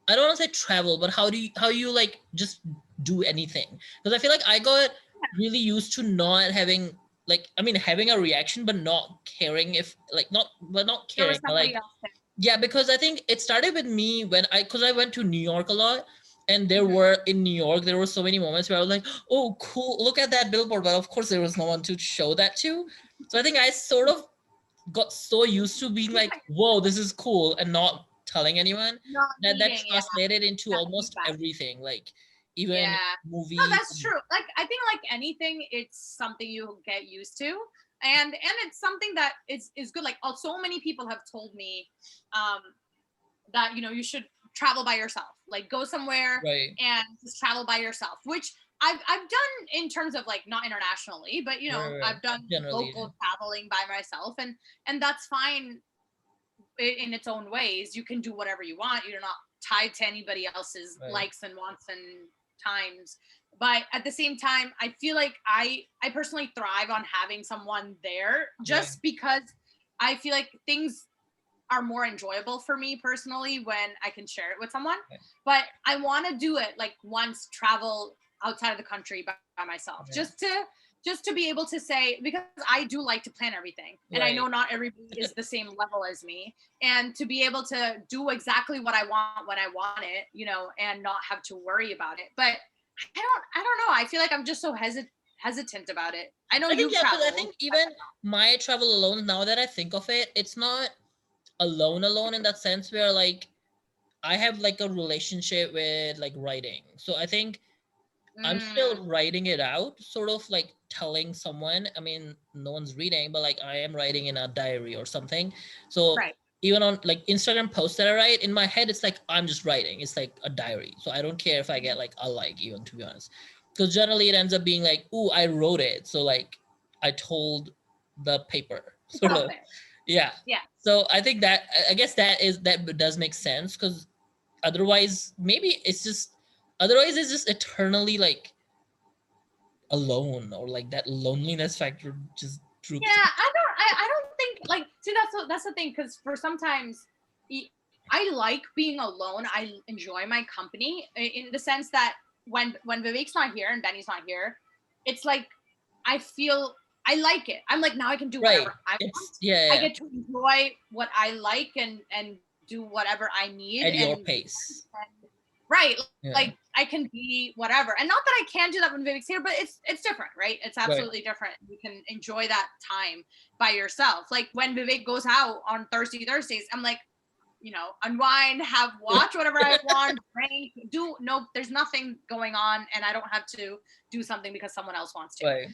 Speaker 2: I don't want to say travel, but how you like just do anything. Because I feel like I got really used to not having, like, I mean, having a reaction, but not caring if, like, not
Speaker 1: There was
Speaker 2: caring, but
Speaker 1: somebody
Speaker 2: like,
Speaker 1: else there.
Speaker 2: yeah, because I think it started with me because I went to New York a lot, and there
Speaker 1: Mhm.
Speaker 2: were in New York, there were so many moments where I was like, oh, cool, look at that billboard. But of course, there was no one to show that to. So I think I sort of got so used to being like, whoa, this is cool, and not telling anyone,
Speaker 1: Not
Speaker 2: that
Speaker 1: needing,
Speaker 2: translated into
Speaker 1: that
Speaker 2: almost
Speaker 1: feedback.
Speaker 2: everything, like even
Speaker 1: Yeah. No,
Speaker 2: movies.
Speaker 1: that's true. Like, I think like anything, it's something you get used to. And it's something that is good. Like, so many people have told me um that, you should travel by yourself. Like, go somewhere
Speaker 2: Right.
Speaker 1: and just travel by yourself, which I've done in terms of like not internationally, but
Speaker 2: Right.
Speaker 1: I've done
Speaker 2: Generally,
Speaker 1: local traveling by myself, and that's fine in its own ways. You can do whatever you want. You're not tied to anybody else's
Speaker 2: right.
Speaker 1: likes and wants and times. But at the same time, I feel like I personally thrive on having someone there, just because I feel like things are more enjoyable for me personally when I can share it with someone.
Speaker 2: Right.
Speaker 1: But I want to do it like once, travel outside of the country by myself, just to be able to say, because I do like to plan everything, and I know not everybody is the same level as me, and to be able to do exactly what I want when I want it, and not have to worry about it. But I don't know. I feel like I'm just so hesitant about it. I know
Speaker 2: I think,
Speaker 1: you've
Speaker 2: yeah, because I
Speaker 1: traveled.
Speaker 2: think even my travel alone, now that I think of it, it's not alone in that sense where like I have like a relationship with like writing. So I think I'm still writing it out, sort of like telling someone. I mean, no one's reading, but like I am writing in a diary or something. So
Speaker 1: Right.
Speaker 2: even on like Instagram posts that I write, in my head, it's like I'm just writing. It's like a diary. So I don't care if I get like a like, even, to be honest. Because generally it ends up being like, ooh, I wrote it. So like I told the paper,
Speaker 1: It's
Speaker 2: sort
Speaker 1: out
Speaker 2: of.
Speaker 1: there.
Speaker 2: Yeah.
Speaker 1: Yeah.
Speaker 2: So I think I guess that does make sense, because otherwise it's just eternally like alone, or like that loneliness factor just
Speaker 1: Yeah,
Speaker 2: droops.
Speaker 1: I don't think, like, see, that's the thing, because for sometimes I like being alone. I enjoy my company, in the sense that when Vivek's not here and Benny's not here, it's like I feel I like it. I'm like, now I can do
Speaker 2: Right.
Speaker 1: whatever I
Speaker 2: It's
Speaker 1: want. I
Speaker 2: yeah.
Speaker 1: get to enjoy what I like, and do whatever I need,
Speaker 2: At your
Speaker 1: and
Speaker 2: pace.
Speaker 1: right,
Speaker 2: Yeah.
Speaker 1: like, I can be whatever. And not that I can do that when Vivek's here, but it's different, right? It's
Speaker 2: Right.
Speaker 1: absolutely different. You can enjoy that time by yourself. Like, when Vivek goes out on Thursdays, I'm like, unwind, watch whatever I want, drink, there's nothing going on, and I don't have to do something because someone else wants to.
Speaker 2: Right.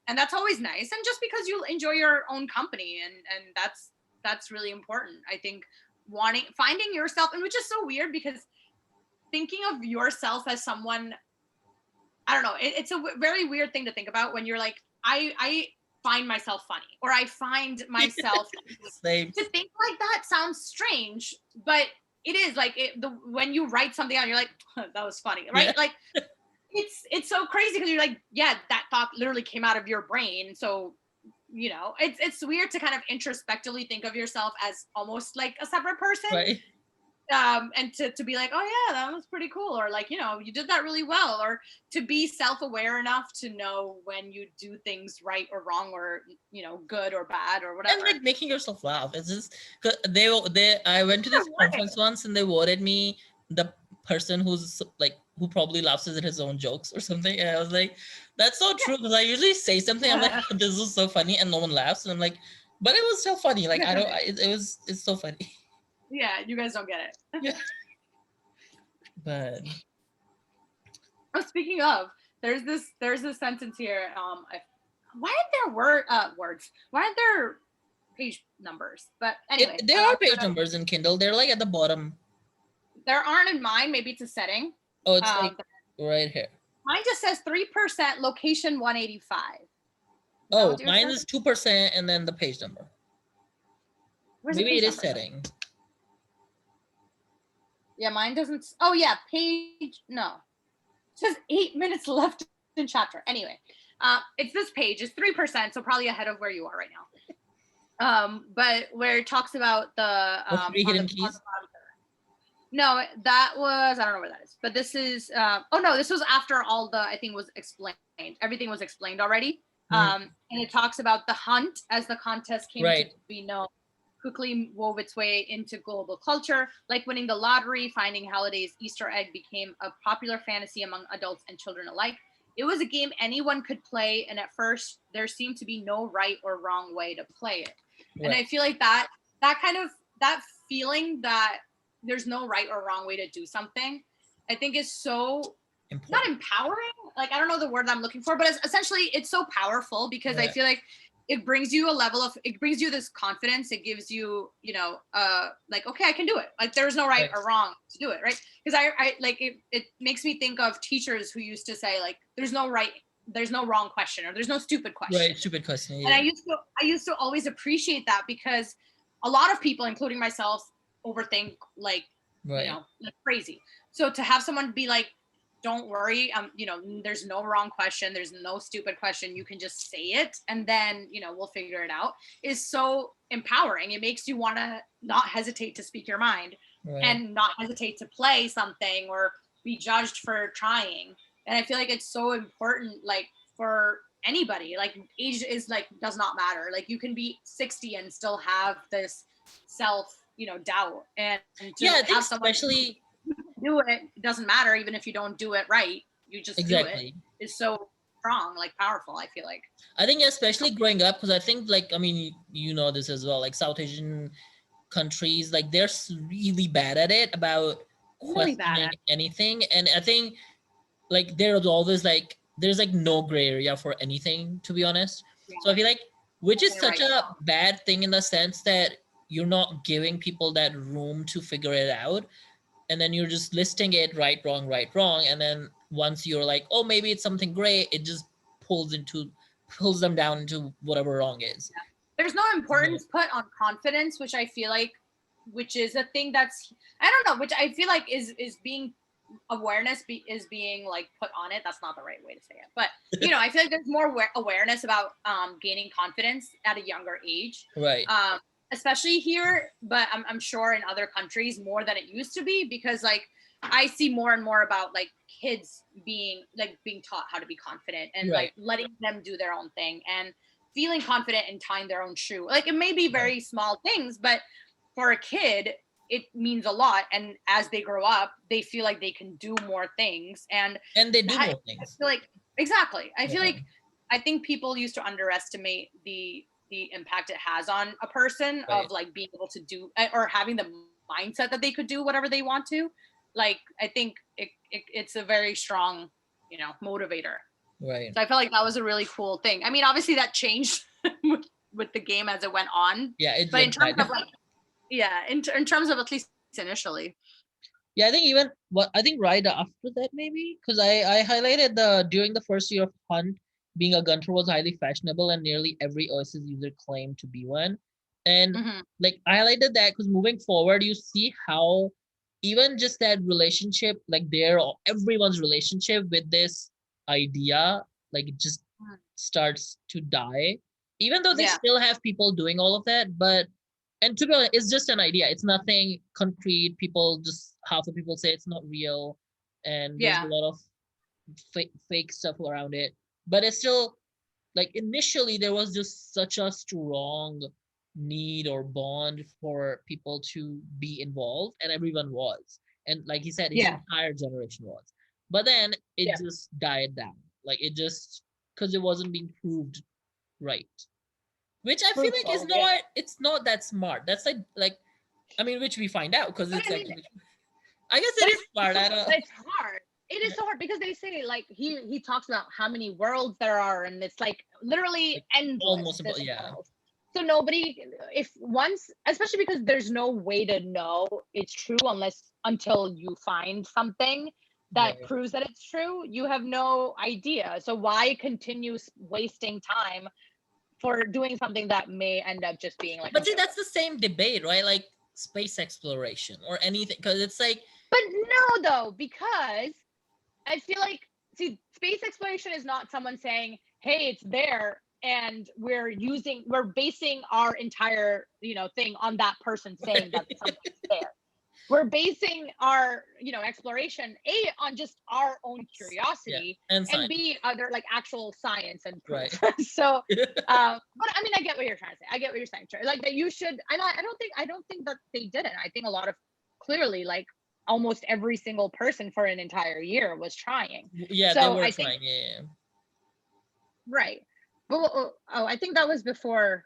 Speaker 1: And that's always nice. And just because you enjoy your own company, and that's really important. I think finding yourself, and which is so weird, because thinking of yourself as someone, I don't know, it's a very weird thing to think about, when you're like, I find myself funny, or I find myself
Speaker 2: Same.
Speaker 1: to think like that sounds strange, but it is like when you write something out, you're like, that was funny, right?
Speaker 2: Yeah.
Speaker 1: Like, it's so crazy, because you're like, yeah, that thought literally came out of your brain, so you know, it's weird to kind of introspectively think of yourself as almost like a separate person.
Speaker 2: Right.
Speaker 1: And to be like, oh yeah, that was pretty cool, or like, you know, you did that really well, or to be self-aware enough to know when you do things right or wrong, or, you know, good or bad or whatever.
Speaker 2: And like making yourself laugh. It's just, 'cause I went to this conference once and they voted me the person who's like, who probably laughs at his own jokes or something. And I was like, that's so true. Because I usually say something, I'm like, this is so funny, and no one laughs. And I'm like, but it was still funny. Like, it's so funny.
Speaker 1: Yeah, you guys don't get it.
Speaker 2: Yeah. But
Speaker 1: oh, speaking of, there's this sentence here. Why aren't there words? Why aren't there page numbers? But anyway,
Speaker 2: there are page numbers in Kindle. They're like at the bottom.
Speaker 1: There aren't in mine. Maybe it's a setting.
Speaker 2: Oh, it's like right here.
Speaker 1: Mine just says 3%, location 185.
Speaker 2: Oh, mine is 2%, and then the page number. Maybe it is setting.
Speaker 1: Yeah, mine doesn't. Oh yeah, page. No, it says 8 minutes left in chapter. Anyway, it's this page. It's 3%, so probably ahead of where you are right now. But where it talks about the
Speaker 2: three hidden keys.
Speaker 1: No, that was, I don't know where that is. But this is. Oh no, this was after all the, I think, was explained. Everything was explained already. And it talks about the hunt as the contest came to be known. Quickly wove its way into global culture. Like winning the lottery, finding Halladay's Easter egg became a popular fantasy among adults and children alike. It was a game anyone could play, and at first there seemed to be no right or wrong way to play it. Right. And I feel like that feeling that there's no right or wrong way to do something, I think is so not empowering. Like, I don't know the word that I'm looking for, but it's so powerful because I feel like it brings you it brings you this confidence. It gives you, you know, like, okay, I can do it. Like, there's no right or wrong to do it. Right. Because I like, it makes me think of teachers who used to say, like, there's no wrong question, or there's no stupid question.
Speaker 2: Right. Stupid question. Yeah.
Speaker 1: And I used to always appreciate that, because a lot of people, including myself, overthink like, you know, like crazy. So to have someone be like, don't worry, you know, there's no wrong question, there's no stupid question, you can just say it, and then, you know, we'll figure it out, is so empowering. It makes you want to not hesitate to speak your mind and not hesitate to play something or be judged for trying. And I feel like it's so important, like, for anybody. Like, age is like, does not matter. Like, you can be 60 and still have this self, you know, doubt, and to have someone especially do it doesn't matter. Even if you don't do it right, you just do it. It's so strong, like powerful. I feel like,
Speaker 2: I think especially growing up, because I think, like, I mean, you know this as well, like South Asian countries, like, they're really bad at it, about questioning anything. And I think, like, there's always like, there's like no gray area for anything, to be honest. So I feel like, which is such a bad thing, in the sense that you're not giving people that room to figure it out. And then you're just listing it right, wrong. And then once you're like, oh, maybe it's something gray, it just pulls them down into whatever wrong is.
Speaker 1: Yeah. There's no importance put on confidence, which I feel like, which is a thing that's, I don't know, which I feel like is being awareness is being like put on it. That's not the right way to say it, but you know, I feel like there's more awareness about gaining confidence at a younger age.
Speaker 2: Right.
Speaker 1: Especially here, but I'm sure in other countries more than it used to be, because like I see more and more about like kids being taught how to be confident, and like letting them do their own thing and feeling confident in tying their own shoe. Like, it may be very small things, but for a kid, it means a lot. And as they grow up, they feel like they can do more things, and
Speaker 2: they do more things.
Speaker 1: I feel like, exactly. I feel like, I think people used to underestimate the impact it has on a person of like being able to do, or having the mindset that they could do whatever they want to. Like, I think it's a very strong, you know, motivator.
Speaker 2: Right.
Speaker 1: So I felt like that was a really cool thing. I mean, obviously that changed with the game as it went on.
Speaker 2: Yeah.
Speaker 1: But in terms of like, in terms of, at least initially.
Speaker 2: Yeah, I think right after that, maybe, because I highlighted during the first year of Hunt, being a gunter was highly fashionable, and nearly every Oasis user claimed to be one. And like, I highlighted that because moving forward, you see how even just that relationship, like everyone's relationship with this idea, like, it just starts to die. even though they still have people doing all of that, but and to be honest, it's just an idea. It's nothing concrete. People just half the people say it's not real, and there's a lot of fake stuff around it. But it's still like initially there was just such a strong need or bond for people to be involved, and everyone was. And like he said, his entire generation was. But then it just died down. Like it just because it wasn't being proved right. Which I feel like is not it's not that smart. That's like I mean, which we find out because it's actually I guess it is smart. I don't
Speaker 1: It's hard. It is so hard because they say like he talks about how many worlds there are, and it's like literally like endless.
Speaker 2: Almost
Speaker 1: world. So nobody, if once, especially because there's no way to know it's true until you find something that proves that it's true. You have no idea. So why continue wasting time for doing something that may end up just being like.
Speaker 2: But see, that's the same debate, right? Like space exploration or anything, because it's like.
Speaker 1: But no, though, because I feel like, see, space exploration is not someone saying, hey, it's there, and we're basing our entire, thing on that person saying that something's there. We're basing our, exploration, A, on just our own curiosity, and B, other like actual science and proof. Right. So, but I mean, I get what you're trying to say. I get what you're saying. Like that you should, I don't think that they didn't. I think a lot of, clearly, like, almost every single person for an entire year was trying.
Speaker 2: Yeah, so they were trying. Yeah.
Speaker 1: Right. But I think that was before.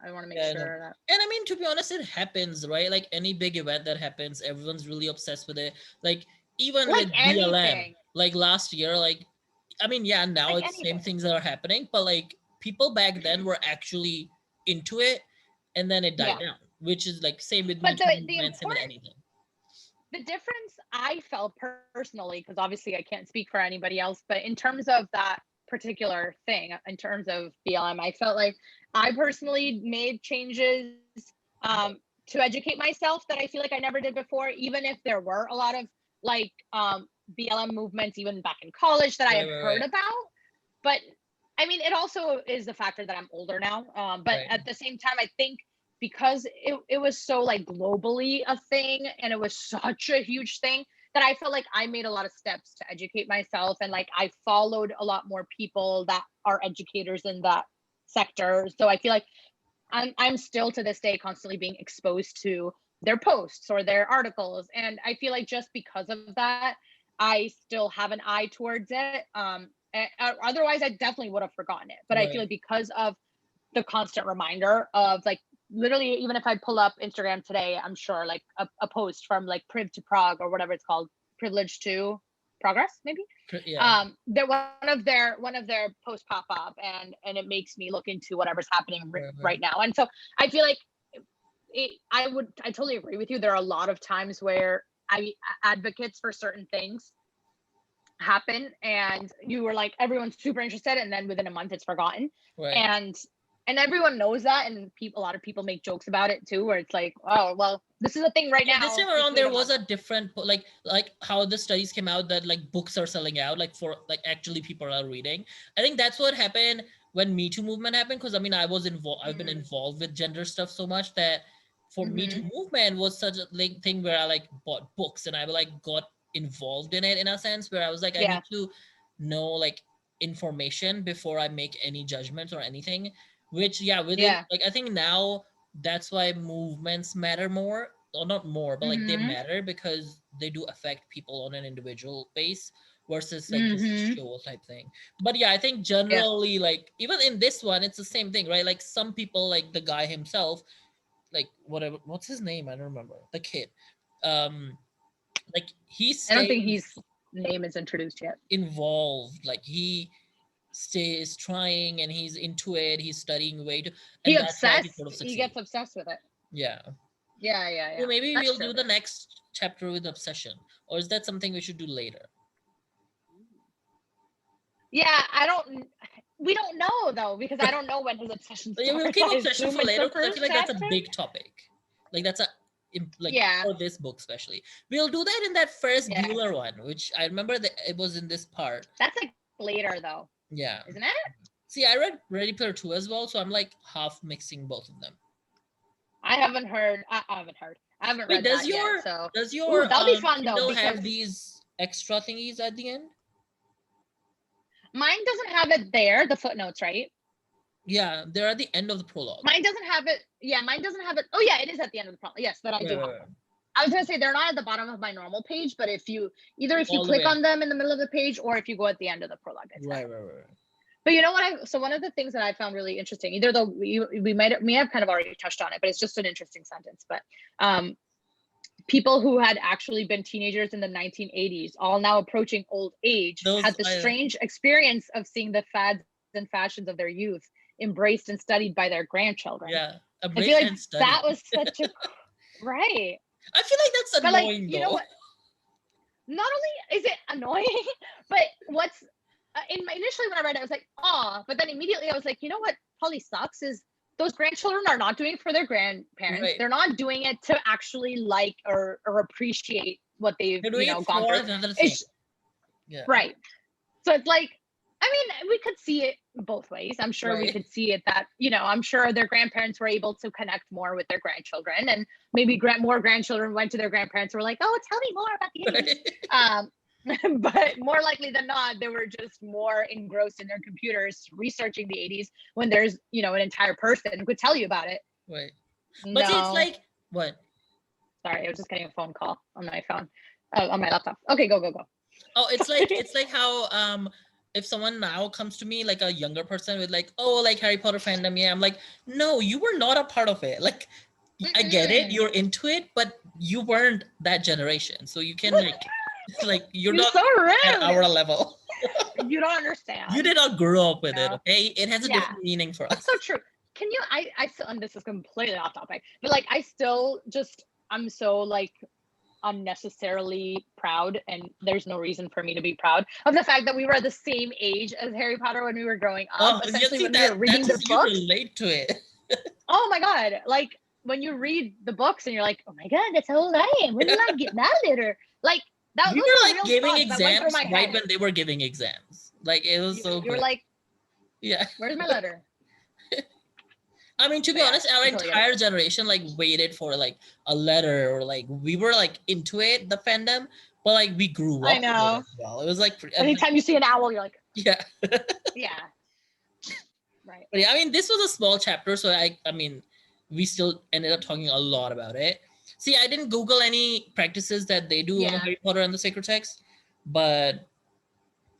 Speaker 1: I want to make sure that.
Speaker 2: And I mean, to be honest, it happens, right? Like any big event that happens, everyone's really obsessed with it. Like even like with BLM, like last year, like I mean, yeah, now like it's same things that are happening, but like people back then were actually into it, and then it died down, which is like same with me, same with anything.
Speaker 1: The difference I felt personally, because obviously I can't speak for anybody else, but in terms of that particular thing, in terms of BLM, I felt like I personally made changes to educate myself that I feel like I never did before, even if there were a lot of like BLM movements even back in college that I had heard about. But I mean, it also is the factor that I'm older now. But at the same time, I think because it was so like globally a thing, and it was such a huge thing, that I felt like I made a lot of steps to educate myself, and like I followed a lot more people that are educators in that sector. So I feel like I'm still to this day constantly being exposed to their posts or their articles, and I feel like just because of that, I still have an eye towards it. Otherwise, I definitely would have forgotten it. But I feel like because of the constant reminder of like, literally, even if I pull up Instagram today, I'm sure like a post from like Priv to Prog or whatever it's called, Privilege to Progress, maybe.
Speaker 2: Yeah.
Speaker 1: They're one of their posts pop up, and it makes me look into whatever's happening right now. And so I feel like I totally agree with you. There are a lot of times where advocates for certain things happen, and you were like, everyone's super interested, and then within a month it's forgotten. And everyone knows that, and a lot of people make jokes about it too, where it's like, oh, well, this is a thing right now.
Speaker 2: This time around, there was a different, like how the studies came out that like books are selling out, like for like actually people are reading. I think that's what happened when Me Too movement happened, because I mean, I've been involved with gender stuff so much that for Me Too movement was such a like thing where I like bought books and I like got involved in it in a sense where I was like, I need to know like information before I make any judgments or anything. Which like I think now that's why movements matter more, or not more, but like they matter because they do affect people on an individual base versus like just a show type thing. But yeah, I think generally like even in this one it's the same thing, right? Like some people, like the guy himself, like what's his name, I don't remember, the kid, like I
Speaker 1: don't think his name is introduced yet.
Speaker 2: Involved, like he stays trying and he's into it, he's studying way to,
Speaker 1: and that's why he sort of succeeds. He gets obsessed with it.
Speaker 2: Yeah.
Speaker 1: Well,
Speaker 2: maybe we'll do the next chapter with obsession, or is that something we should do later?
Speaker 1: Yeah, we don't know though, because I don't know when his obsession starts.
Speaker 2: We'll keep obsession for later, because I feel like that's a big topic. Like that's for this book especially. We'll do that in that first Bueller one, which I remember that it was in this part.
Speaker 1: That's like later though.
Speaker 2: Yeah.
Speaker 1: Isn't it?
Speaker 2: See, I read Ready Player 2 as well, so I'm like half mixing both of them.
Speaker 1: I haven't read that yet. So
Speaker 2: does your
Speaker 1: that'll be fun
Speaker 2: Kindle
Speaker 1: though,
Speaker 2: have these extra thingies at the end?
Speaker 1: Mine doesn't have it there, the footnotes, right?
Speaker 2: Yeah, they're at the end of the prologue.
Speaker 1: Mine doesn't have it. Yeah, mine doesn't have it. Oh yeah, it is at the end of the prologue. Yes, that I do have them. I was gonna say they're not at the bottom of my normal page, but if you click on them in the middle of the page, or if you go at the end of the prologue.
Speaker 2: Right.
Speaker 1: But you know what? So one of the things that I found really interesting, either though we may have kind of already touched on it, but it's just an interesting sentence. But people who had actually been teenagers in the 1980s, all now approaching old age, had the strange experience of seeing the fads and fashions of their youth embraced and studied by their grandchildren.
Speaker 2: Yeah,
Speaker 1: I feel like that was such a right.
Speaker 2: I feel like that's annoying,
Speaker 1: like, you know what? Not only is it annoying, but what's initially when I read it, I was like, oh, but then immediately I was like, you know what probably sucks is those grandchildren are not doing it for their grandparents. Right. They're not doing it to actually like or appreciate what they've gone through.
Speaker 2: Yeah.
Speaker 1: Right. So it's like, I mean, we could see it both ways. I'm sure we could see it that, I'm sure their grandparents were able to connect more with their grandchildren, and maybe more grandchildren went to their grandparents and were like, oh, tell me more about the 80s. But more likely than not, they were just more engrossed in their computers researching the 80s when there's, an entire person who could tell you about it.
Speaker 2: Right. But see, it's like, what?
Speaker 1: Sorry, I was just getting a phone call on my phone, on my laptop. Okay, go.
Speaker 2: Oh, it's like how, if someone now comes to me, like a younger person with like, oh, like Harry Potter fandom, yeah, I'm like, no, you were not a part of it. Like, I get it, you're into it, but you weren't that generation. So you can like you're not
Speaker 1: so
Speaker 2: at our level.
Speaker 1: You don't understand.
Speaker 2: You did not grow up with it, okay? It has a different meaning for us.
Speaker 1: That's so true. Can you, I still, and this is completely off topic, but like, I still I'm so like, unnecessarily proud, and there's no reason for me to be proud of the fact that we were at the same age as Harry Potter when we were growing up. Essentially, when we were reading the books.
Speaker 2: You relate to it.
Speaker 1: Oh my god! Like when you read the books and you're like, oh my god, that's how old I am. When did I get that letter? Like that.
Speaker 2: We were like giving exams right when they were giving exams. Like it was so good.
Speaker 1: You were like,
Speaker 2: yeah.
Speaker 1: Where's my letter?
Speaker 2: I mean, to be honest, our entire generation like waited for like a letter, or like we were like into it, the fandom, but like we grew up.
Speaker 1: I know.
Speaker 2: With it as well. It was like
Speaker 1: anytime you see an owl, you're like,
Speaker 2: yeah.
Speaker 1: Yeah. Right.
Speaker 2: But yeah, I mean, this was a small chapter, so I mean, we still ended up talking a lot about it. See, I didn't Google any practices that they do on Harry Potter and the Sacred Text, but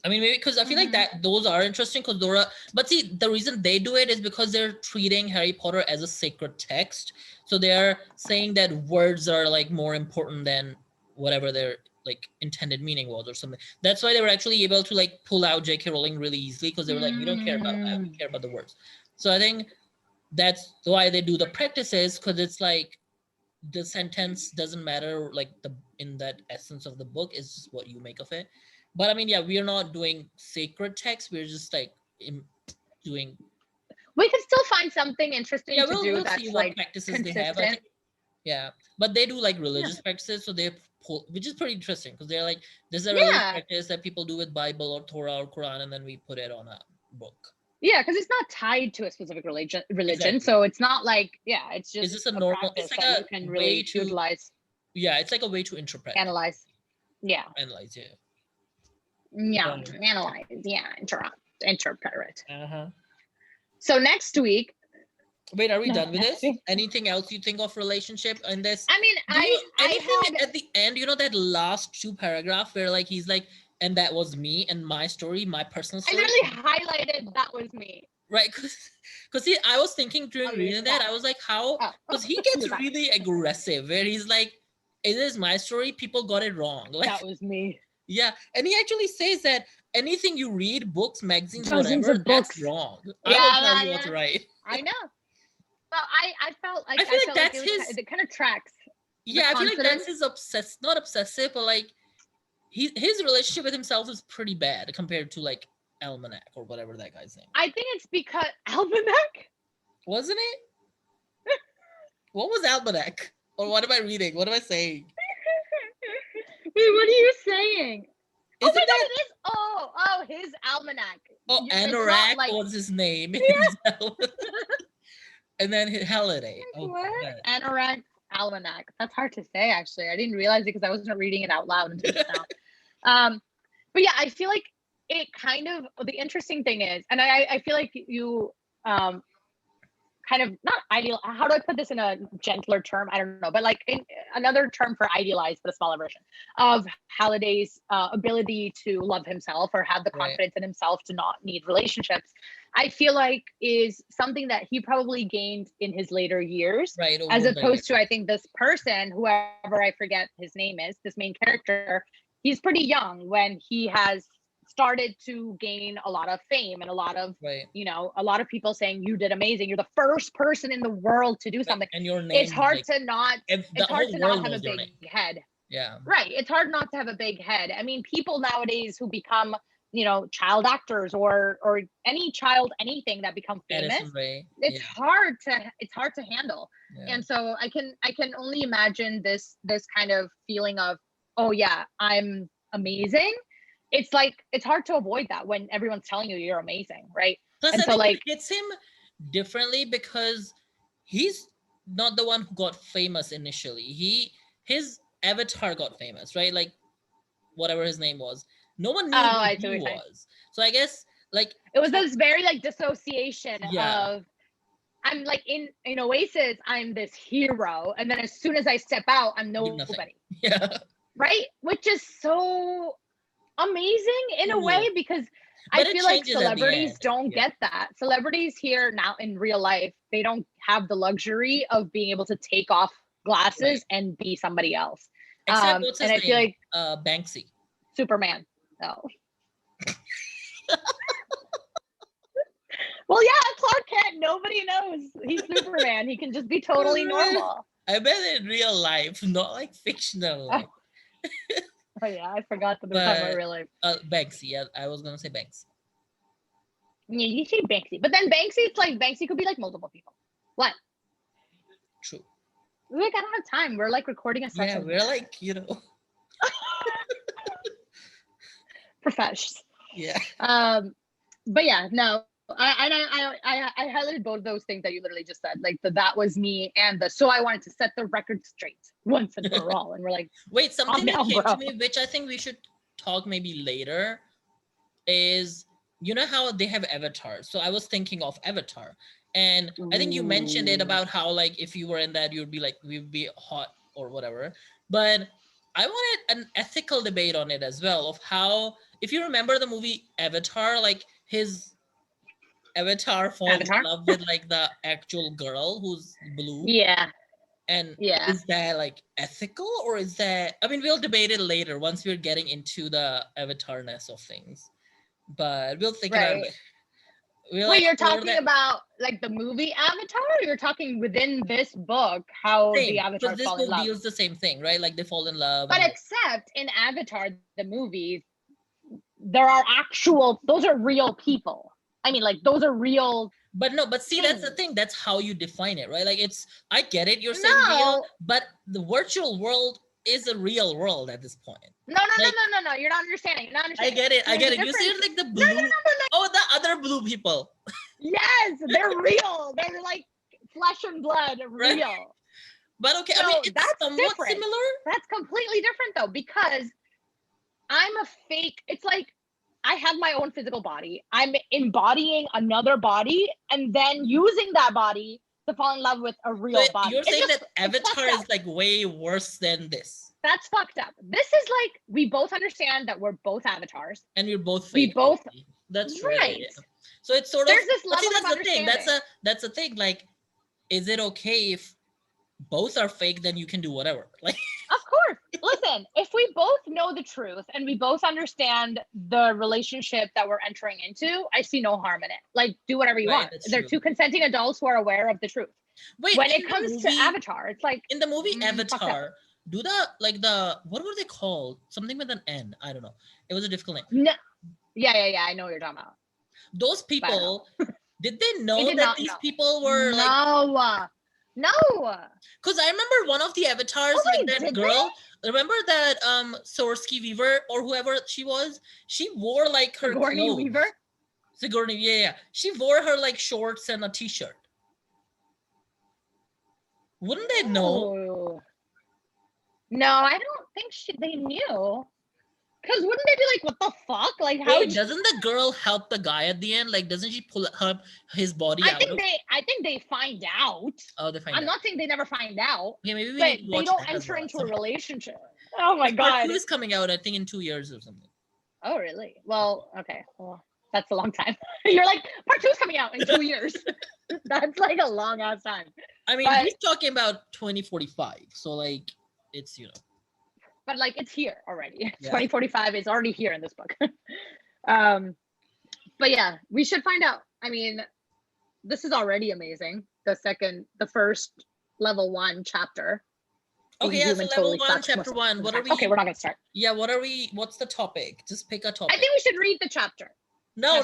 Speaker 2: I mean, maybe because I feel like that those are interesting because but see, the reason they do it is because they're treating Harry Potter as a sacred text. So they're saying that words are like more important than whatever their like intended meaning was or something. That's why they were actually able to like pull out J.K. Rowling really easily, because they were like, we don't care about that, we care about the words. So I think that's why they do the practices, because it's like the sentence doesn't matter, like in that essence of the book is just what you make of it. But I mean, yeah, we are not doing sacred text. We're just like doing.
Speaker 1: We could still find something interesting to do.
Speaker 2: We'll
Speaker 1: that's
Speaker 2: see what
Speaker 1: like
Speaker 2: practices they have. I think. Yeah, but they do like religious practices, so they pull, which is pretty interesting because they're like, this is a religious practice that people do with Bible or Torah or Quran, and then we put it on a book.
Speaker 1: Yeah, because it's not tied to a specific religion, exactly. So it's not like it's just.
Speaker 2: It's just a normal. It's like a
Speaker 1: you can really utilize.
Speaker 2: Yeah, it's like a way to interpret.
Speaker 1: Analyze. Yeah.
Speaker 2: Analyze. Yeah.
Speaker 1: Yeah, analyze. Yeah, interpret it.
Speaker 2: Uh-huh.
Speaker 1: So next week.
Speaker 2: Wait, are we done with this? Anything else you think of relationship in this?
Speaker 1: I mean, I had
Speaker 2: at the end, that last 2 paragraph where like he's like, and that was me and my story, my personal story.
Speaker 1: I literally highlighted that was me.
Speaker 2: Right, because see, I was thinking during reading that, I was like, how? Because he gets really aggressive, where he's like, it is my story. People got it wrong. Like,
Speaker 1: that was me.
Speaker 2: Yeah, and he actually says that anything you read, books, magazines, whatever, that's wrong. I will tell you what's right.
Speaker 1: I know. Well, I felt like
Speaker 2: feel like that's his.
Speaker 1: It kind of tracks.
Speaker 2: Yeah, I feel like that's his not obsessive, but like his relationship with himself is pretty bad compared to like Almanac or whatever that guy's name.
Speaker 1: I think it's because Almanac.
Speaker 2: Wasn't it? What was Almanac? Or what am I reading? What am I saying?
Speaker 1: Wait, what are you saying? Oh my god, it is. Oh, his almanac.
Speaker 2: Oh, Anorak was his name.
Speaker 1: Yeah.
Speaker 2: And then Halladay. Oh,
Speaker 1: what? Anorak almanac. That's hard to say, actually. I didn't realize it because I wasn't reading it out loud until just now. But yeah, I feel like it kind of, the interesting thing is, and I feel like you kind of not ideal. How do I put this in a gentler term? I don't know, but like another term for idealized, but a smaller version of Halladay's ability to love himself or have the confidence in himself to not need relationships. I feel like is something that he probably gained in his later years, as opposed to I think this person, whoever I forget his name is, this main character. He's pretty young when he has started to gain a lot of fame and a lot of a lot of people saying you did amazing, you're the first person in the world to do something,
Speaker 2: and your name,
Speaker 1: it's hard to not have a big head. It's hard not to have a big head. I mean, people nowadays who become child actors or any child anything that becomes famous, it's hard to handle. And so I can only imagine this kind of feeling of, oh yeah, I'm amazing. It's like it's hard to avoid that when everyone's telling you you're amazing, right?
Speaker 2: Plus, and so like it hits him differently because he's not the one who got famous initially. His avatar got famous, right? Like whatever his name was, no one knew who he was. So I guess like
Speaker 1: it was this very like dissociation of I'm like in Oasis, I'm this hero, and then as soon as I step out, I'm nobody. Right, which is so amazing in a way, because I feel like celebrities don't get that. Celebrities here now in real life, they don't have the luxury of being able to take off glasses and be somebody else.
Speaker 2: Except what's his name?
Speaker 1: Feel like
Speaker 2: Banksy.
Speaker 1: Superman. No. Well, yeah, Clark Kent. Nobody knows he's Superman. He can just be totally normal.
Speaker 2: I bet in real life, not like fictional life.
Speaker 1: Oh yeah, I forgot that there's about real life.
Speaker 2: Banksy. Yeah, I was gonna say Banksy.
Speaker 1: Yeah, you say Banksy, but then Banksy, it's like Banksy could be like multiple people. What?
Speaker 2: True.
Speaker 1: We like, I don't have time. We're like recording a session.
Speaker 2: Yeah, we're like
Speaker 1: professionals.
Speaker 2: Yeah.
Speaker 1: But yeah, no. I highlighted both of those things that you literally just said, like that was me, and so I wanted to set the record straight once and for all. And we're like,
Speaker 2: wait, something that came to me, which I think we should talk maybe later, is how they have avatars. So I was thinking of Avatar, and I think you mentioned it about how like if you were in that, you'd be like, we'd be hot or whatever. But I wanted an ethical debate on it as well, of how, if you remember the movie Avatar, like his Avatar falls in love with like the actual girl who's blue.
Speaker 1: Yeah.
Speaker 2: And is that like ethical, or is that, I mean, we'll debate it later once we're getting into the avatarness of things, but we'll think about it.
Speaker 1: Wait, you're talking about like the movie Avatar, or you're talking within this book how the Avatars fall in love?
Speaker 2: This book deals the same thing, right? Like they fall in love.
Speaker 1: But except in Avatar, the movie, there are those are real people. I mean, like those are real.
Speaker 2: But see, that's the thing. That's how you define it, right? Like I get it. You're saying real, but the virtual world is a real world at this point.
Speaker 1: No. You're not understanding.
Speaker 2: I get it. You see it like the blue. No. Oh, the other blue people.
Speaker 1: Yes, they're real. They're like flesh and blood, real.
Speaker 2: Right? But okay, I mean, it's somewhat similar.
Speaker 1: That's completely different though, because I'm a fake. It's like I have my own physical body. I'm embodying another body and then using that body to fall in love with a real body.
Speaker 2: You're saying that Avatar is like way worse than this.
Speaker 1: That's fucked up. This is like, we both understand that we're both avatars.
Speaker 2: And we're both
Speaker 1: fake.
Speaker 2: That's
Speaker 1: right.
Speaker 2: Yeah. So it's sort
Speaker 1: There's
Speaker 2: of,
Speaker 1: this level
Speaker 2: that's
Speaker 1: of
Speaker 2: the thing. That's the thing. Like, is it okay if both are fake, then you can do whatever? Like,
Speaker 1: of course. Listen, if we both know the truth and we both understand the relationship that we're entering into, I see no harm in it. Like, do whatever you want. They're two consenting adults who are aware of the truth.
Speaker 2: Wait,
Speaker 1: when it comes to Avatar, it's like
Speaker 2: in the movie Avatar, what were they called? Something with an N. I don't know. It was a difficult name.
Speaker 1: No. Yeah. I know what you're talking about.
Speaker 2: Those people, did they know that these people were like?
Speaker 1: No.
Speaker 2: Because I remember one of the avatars, like that girl. Remember that Sorsky Weaver or whoever she was? She wore like her
Speaker 1: Sigourney
Speaker 2: clothes.
Speaker 1: Weaver?
Speaker 2: Sigourney, yeah. She wore her like shorts and a t-shirt. Wouldn't they know?
Speaker 1: No, I don't think they knew. Because wouldn't they be like, what the fuck? Like, how?
Speaker 2: Wait, doesn't the girl help the guy at the end? Like, doesn't she pull his body out?
Speaker 1: I think they find out.
Speaker 2: Oh, they find out.
Speaker 1: I'm not saying they never find out.
Speaker 2: Yeah, maybe
Speaker 1: but they don't enter into a relationship. Oh my god.
Speaker 2: Part 2 is coming out, I think, in 2 years or something.
Speaker 1: Oh, really? Well, okay. Well, that's a long time. You're like, part 2 is coming out in 2 years. That's like a long ass time.
Speaker 2: I mean, he's talking about 2045. So, like, it's, you know.
Speaker 1: But, like, it's here already. Yeah. 2045 is already here in this book. But, yeah, we should find out. I mean, this is already amazing. The first level 1 chapter.
Speaker 2: Okay, yeah, so level 1, chapter 1. What are we?
Speaker 1: Okay, we're not gonna start.
Speaker 2: Yeah, what's the topic? Just pick a topic.
Speaker 1: I think we should read the chapter.
Speaker 2: No.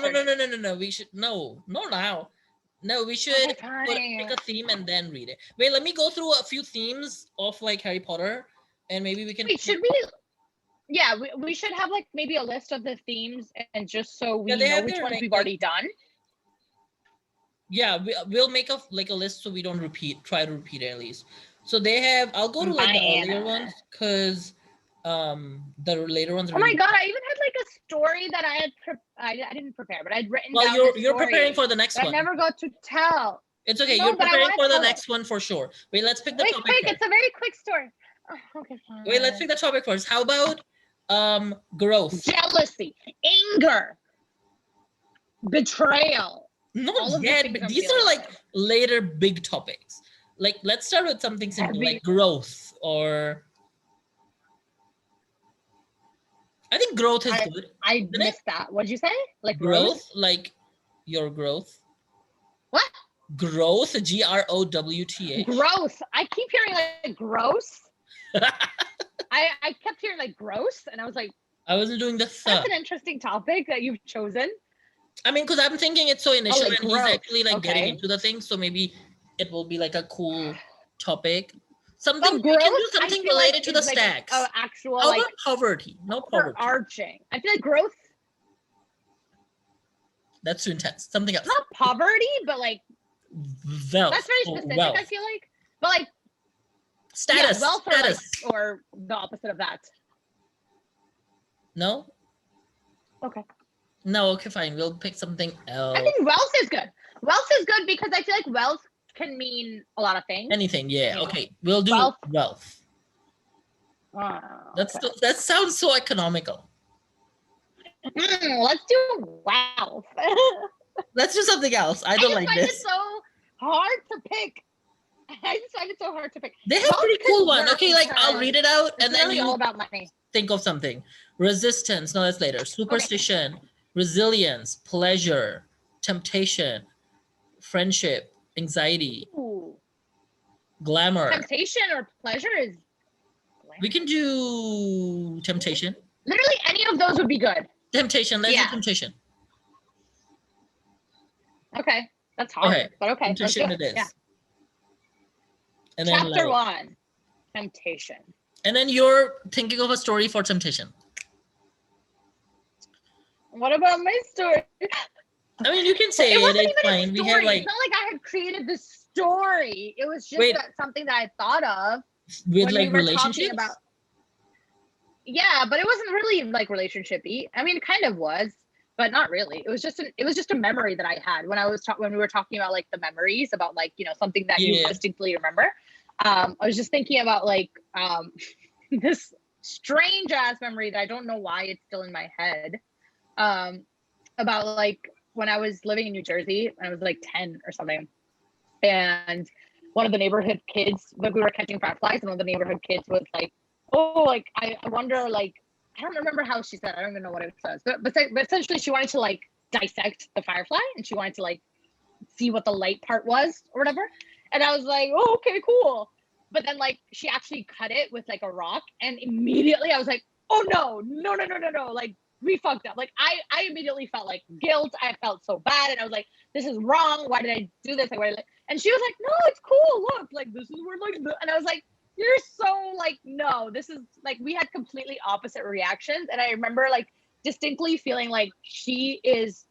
Speaker 2: We should no now. No, we should pick a theme and then read it. Wait, let me go through a few themes of like Harry Potter, and maybe we can.
Speaker 1: Wait, should we? Yeah, we should have like maybe a list of the themes, and just so we know which ones we've already done.
Speaker 2: Yeah, we'll make a list so we don't try to repeat it at least. So they have. I'll go to like the earlier ones because the later ones.
Speaker 1: Oh my god! I even had like a story that I had. I didn't prepare, but I'd written.
Speaker 2: Well, you're preparing for the next one.
Speaker 1: I never got to tell.
Speaker 2: It's okay. No, you're preparing for the next one for sure. Wait, let's pick the topic.
Speaker 1: Quick! It's a very quick story. Oh, okay, fine.
Speaker 2: Wait, let's pick the topic first. How about growth,
Speaker 1: jealousy, anger, betrayal.
Speaker 2: Not yet, but these are like later big topics. Like, let's start with something simple, like growth, or I think growth is good.
Speaker 1: I missed that. What did you say? Like
Speaker 2: growth? Like your growth?
Speaker 1: What?
Speaker 2: Growth, GROWTH.
Speaker 1: Growth. I keep hearing like gross. I kept hearing like gross, and I was like,
Speaker 2: I wasn't doing the
Speaker 1: That's an interesting topic that you've chosen.
Speaker 2: I mean, because I'm thinking it's so initial,
Speaker 1: like
Speaker 2: and he's actually like getting into the thing, so maybe it will be like a cool topic. Something we can do something related to the stacks.
Speaker 1: Actual
Speaker 2: How about poverty? No poverty.
Speaker 1: Arching. I feel like growth.
Speaker 2: That's too intense. Something else.
Speaker 1: Not poverty, but like
Speaker 2: wealth.
Speaker 1: That's very specific. I feel like, but like
Speaker 2: status.
Speaker 1: Yeah, wealth
Speaker 2: status.
Speaker 1: or the opposite of that.
Speaker 2: No.
Speaker 1: Okay.
Speaker 2: No. Okay. Fine. We'll pick something else.
Speaker 1: I think wealth is good. Wealth is good because I feel like wealth can mean a lot of things.
Speaker 2: Anything, yeah. Okay, we'll do wealth. That sounds so economical.
Speaker 1: Let's do wealth.
Speaker 2: Let's do something else. I don't like this.
Speaker 1: It's so hard to pick. I just find it so hard to pick.
Speaker 2: They have pretty cool one. Okay, like I'll read it out and then you
Speaker 1: all about money.
Speaker 2: Think of something. Resistance. No, that's later. Superstition, resilience, pleasure, temptation, friendship, anxiety, glamour.
Speaker 1: Temptation or pleasure is
Speaker 2: glamour. We can do temptation.
Speaker 1: Literally any of those would be good.
Speaker 2: Temptation. Let's do temptation.
Speaker 1: Okay. That's hard. But okay.
Speaker 2: Temptation it is.
Speaker 1: Yeah.
Speaker 2: And then
Speaker 1: Chapter 1. Temptation.
Speaker 2: And then you're thinking of a story for temptation.
Speaker 1: What about my story?
Speaker 2: I mean, you can say it's fine. We have like.
Speaker 1: It's not like I had created this story. It was just something that I thought of.
Speaker 2: With like relationships?
Speaker 1: Yeah, but it wasn't really like relationship-y. I mean, it kind of was, but not really. It was just a memory that I had when we were talking about like the memories about like, you know, something that you distinctly remember. I was just thinking about like this strange ass memory that I don't know why it's still in my head. About like when I was living in New Jersey, and I was like 10 or something, and one of the neighborhood kids, like we were catching fireflies, and one of the neighborhood kids was like, "Oh, like I wonder, like I don't remember how she said. I don't even know what it says, but essentially she wanted to like dissect the firefly, and she wanted to like see what the light part was or whatever." And I was like, "Oh, okay, cool." But then like she actually cut it with like a rock, and immediately I was like, "Oh no, like." We fucked up. Like I immediately felt like guilt. I felt so bad, and I was like, "This is wrong. Why did I do this?" And
Speaker 3: And she was like, no, it's cool. Look, like, this is where, like, and I was like, you're so, like, no, this is, like, we had completely opposite reactions. And I remember, like, distinctly feeling like she is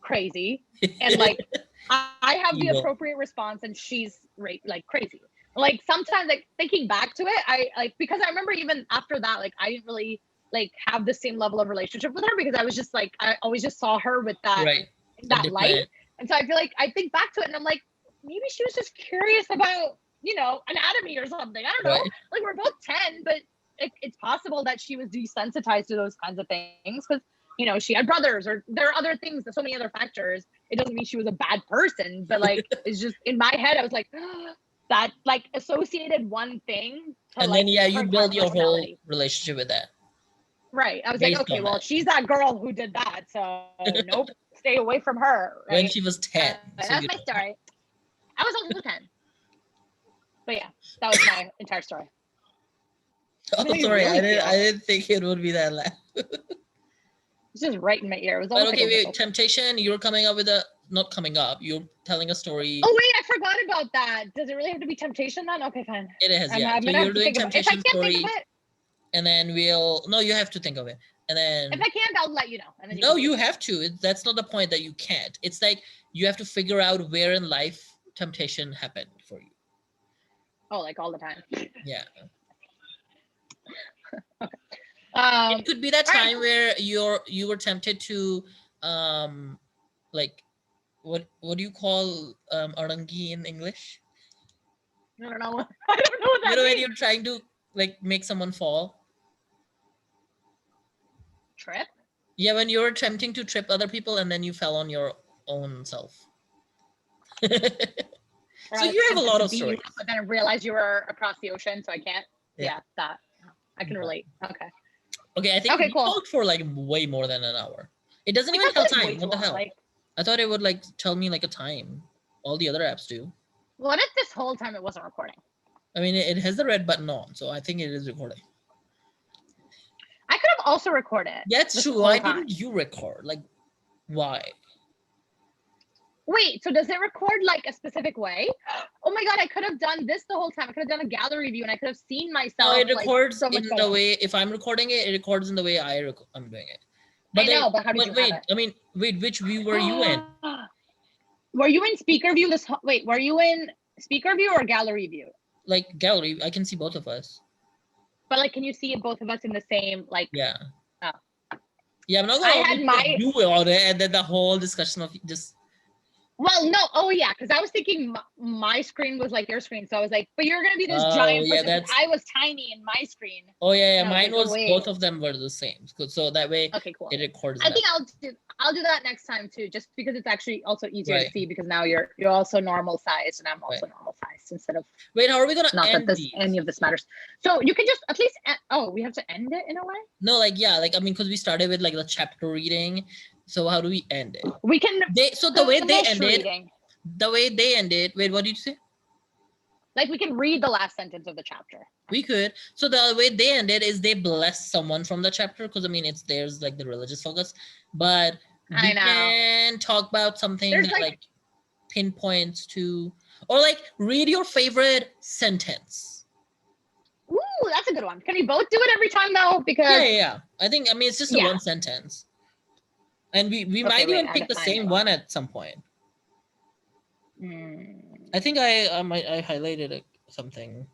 Speaker 3: crazy. And, like, I have the appropriate response and she's, like, crazy. Like, sometimes, like, thinking back to it, I, like, because I remember even after that, like, I didn't really, like, have the same level of relationship with her because I was just, like, I always just saw her with that, that light. And so I feel like I think back to it and I'm like, maybe she was just curious about, you know, anatomy or something. I don't know. Like, we're both 10, but it's possible that she was desensitized to those kinds of things because, you know, she had brothers or there are other things, so many other factors. It doesn't mean she was a bad person, but, like, it's just in my head, I was like, that, like, associated one thing. To,
Speaker 2: and
Speaker 3: like,
Speaker 2: then, you build your whole relationship with that.
Speaker 3: Right. I was like, okay, well, she's that girl who did that. So, nope, stay away from her. Right?
Speaker 2: When she was 10.
Speaker 3: So that's my story. I was also 10. But yeah, that was my entire story.
Speaker 2: Oh, sorry, I didn't think it would be that loud.
Speaker 3: It's just right in my ear. It was
Speaker 2: but okay, wait, temptation, you're coming up with not coming up, you're telling a story.
Speaker 3: Oh wait, I forgot about that. Does it really have to be temptation then? Okay, fine.
Speaker 2: It has, yeah. So you're doing temptation story. And then no, you have to think of it. And then
Speaker 3: if I can't, I'll let you know. And then
Speaker 2: no, you have to. That's not the point that you can't. It's like you have to figure out where in life temptation happened for you.
Speaker 3: Oh, like all the time.
Speaker 2: Yeah.
Speaker 3: Okay.
Speaker 2: It could be that time where you were tempted to like what do you call arangi in English?
Speaker 3: I don't know. I don't know what that means.
Speaker 2: When you're trying to, like, make someone fall.
Speaker 3: Trip?
Speaker 2: Yeah, when you're attempting to trip other people and then you fell on your own self. So you have a lot of stories.
Speaker 3: But then I realized you were across the ocean, so I can't. Yeah, that. I can relate. Okay.
Speaker 2: Okay, I think we talked for, like, way more than an hour. It doesn't even tell time. What the hell? Like, I thought it would, like, tell me, like, a time. All the other apps do.
Speaker 3: What if this whole time it wasn't recording?
Speaker 2: I mean, it has the red button on, so I think it is recording.
Speaker 3: I could have also recorded.
Speaker 2: Yeah, it's true. Why didn't you record? Like, why?
Speaker 3: Wait, so does it record, like, a specific way? Oh my god, I could have done this the whole time. I could have done a gallery view and I could have seen myself.
Speaker 2: No, it records,
Speaker 3: like, so
Speaker 2: in the way, if I'm recording it, it records in the way I'm doing it. But
Speaker 3: I know, but how did you
Speaker 2: wait,
Speaker 3: have it?
Speaker 2: I mean, wait, which view were you in?
Speaker 3: Were you in speaker view were you in speaker view or gallery view?
Speaker 2: Like, gallery, I can see both of us.
Speaker 3: But, like, can you see both of us in the same, like?
Speaker 2: Yeah.
Speaker 3: Oh.
Speaker 2: Yeah, I'm not going to do on it, and then the whole discussion of just.
Speaker 3: Well, no. Oh, yeah, because I was thinking my screen was like your screen, so I was like, but you're gonna be this giant person. I was tiny in my screen.
Speaker 2: Oh yeah, mine was both of them were the same. So that way,
Speaker 3: okay, cool.
Speaker 2: It records.
Speaker 3: I think I'll do that next time too, just because it's actually also easier to see because now you're also normal sized and I'm also normal sized instead of.
Speaker 2: Wait, how are we gonna
Speaker 3: end that any of this matters? So you can just at least. We have to end it in a way.
Speaker 2: No, like I mean, because we started with, like, the chapter reading. So how do we end it?
Speaker 3: We can.
Speaker 2: The way they ended. The way they ended. Wait, what did you say?
Speaker 3: Like, we can read the last sentence of the chapter.
Speaker 2: We could. So the way they ended is they bless someone from the chapter, because I mean there's like the religious focus, but we can talk about something that like pinpoints to, or like read your favorite sentence.
Speaker 3: Ooh, that's a good one. Can we both do it every time though? Because
Speaker 2: yeah. I mean it's just one sentence, and we might even pick the same one at some point. I think I highlighted something.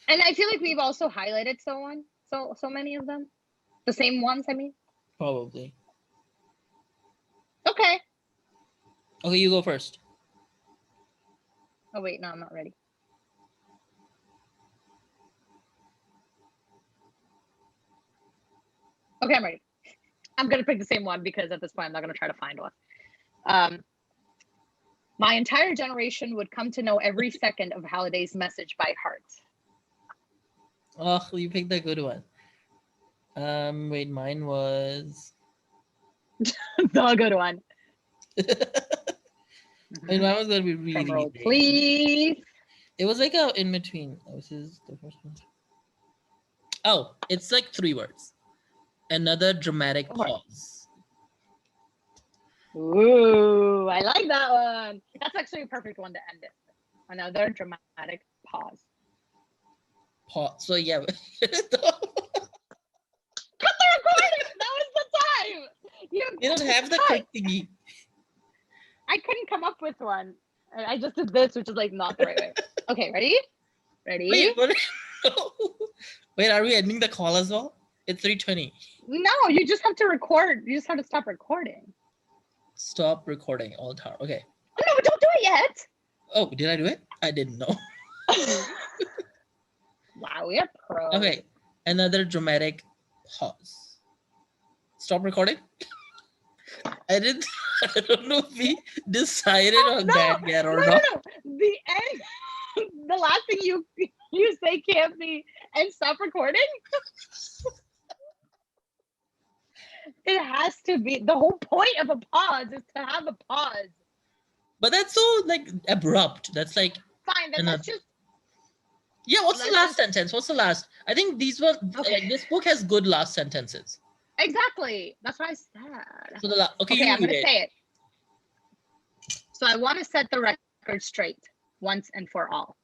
Speaker 3: And I feel like we've also highlighted so many of them. The same ones, I mean.
Speaker 2: Probably.
Speaker 3: Okay.
Speaker 2: Okay, you go first.
Speaker 3: Oh wait, no, I'm not ready. Okay, I'm ready. I'm gonna pick the same one because at this point I'm not gonna try to find one. My entire generation would come to know every second of Halladay's message by heart.
Speaker 2: Oh, you picked a good one. Wait, mine was
Speaker 3: the good one.
Speaker 2: Wait, mine was gonna be really.
Speaker 3: Roll, please.
Speaker 2: It was like a in between. This is the first one. Oh, it's like 3 words. Another dramatic pause.
Speaker 3: Ooh, I like that one. That's actually a perfect one to end it. Another dramatic pause.
Speaker 2: Pause. So yeah.
Speaker 3: Cut the recording. That was the time.
Speaker 2: You don't have the quick thingy.
Speaker 3: I couldn't come up with one. I just did this, which is like not the right way. Okay, ready?
Speaker 2: Wait, wait, are we ending the call as well? It's 3:20.
Speaker 3: No, you just have to record. You just have to stop recording.
Speaker 2: Stop recording all the time. Okay.
Speaker 3: Oh, no, don't do it yet.
Speaker 2: Oh, did I do it? I didn't know.
Speaker 3: Wow, we are pro.
Speaker 2: Okay, another dramatic pause. Stop recording. I don't know if we decided on that yet or not.
Speaker 3: No. The end. The last thing you say can't be and stop recording. It has to be. The whole point of a pause is to have a pause.
Speaker 2: But that's so like abrupt. That's like
Speaker 3: fine. Then let's just.
Speaker 2: Yeah. What's the last sentence? What's the last? I think these were. Okay. This book has good last sentences.
Speaker 3: Exactly. That's what I said.
Speaker 2: So the okay,
Speaker 3: I'm gonna say it. So I want to set the record straight once and for all.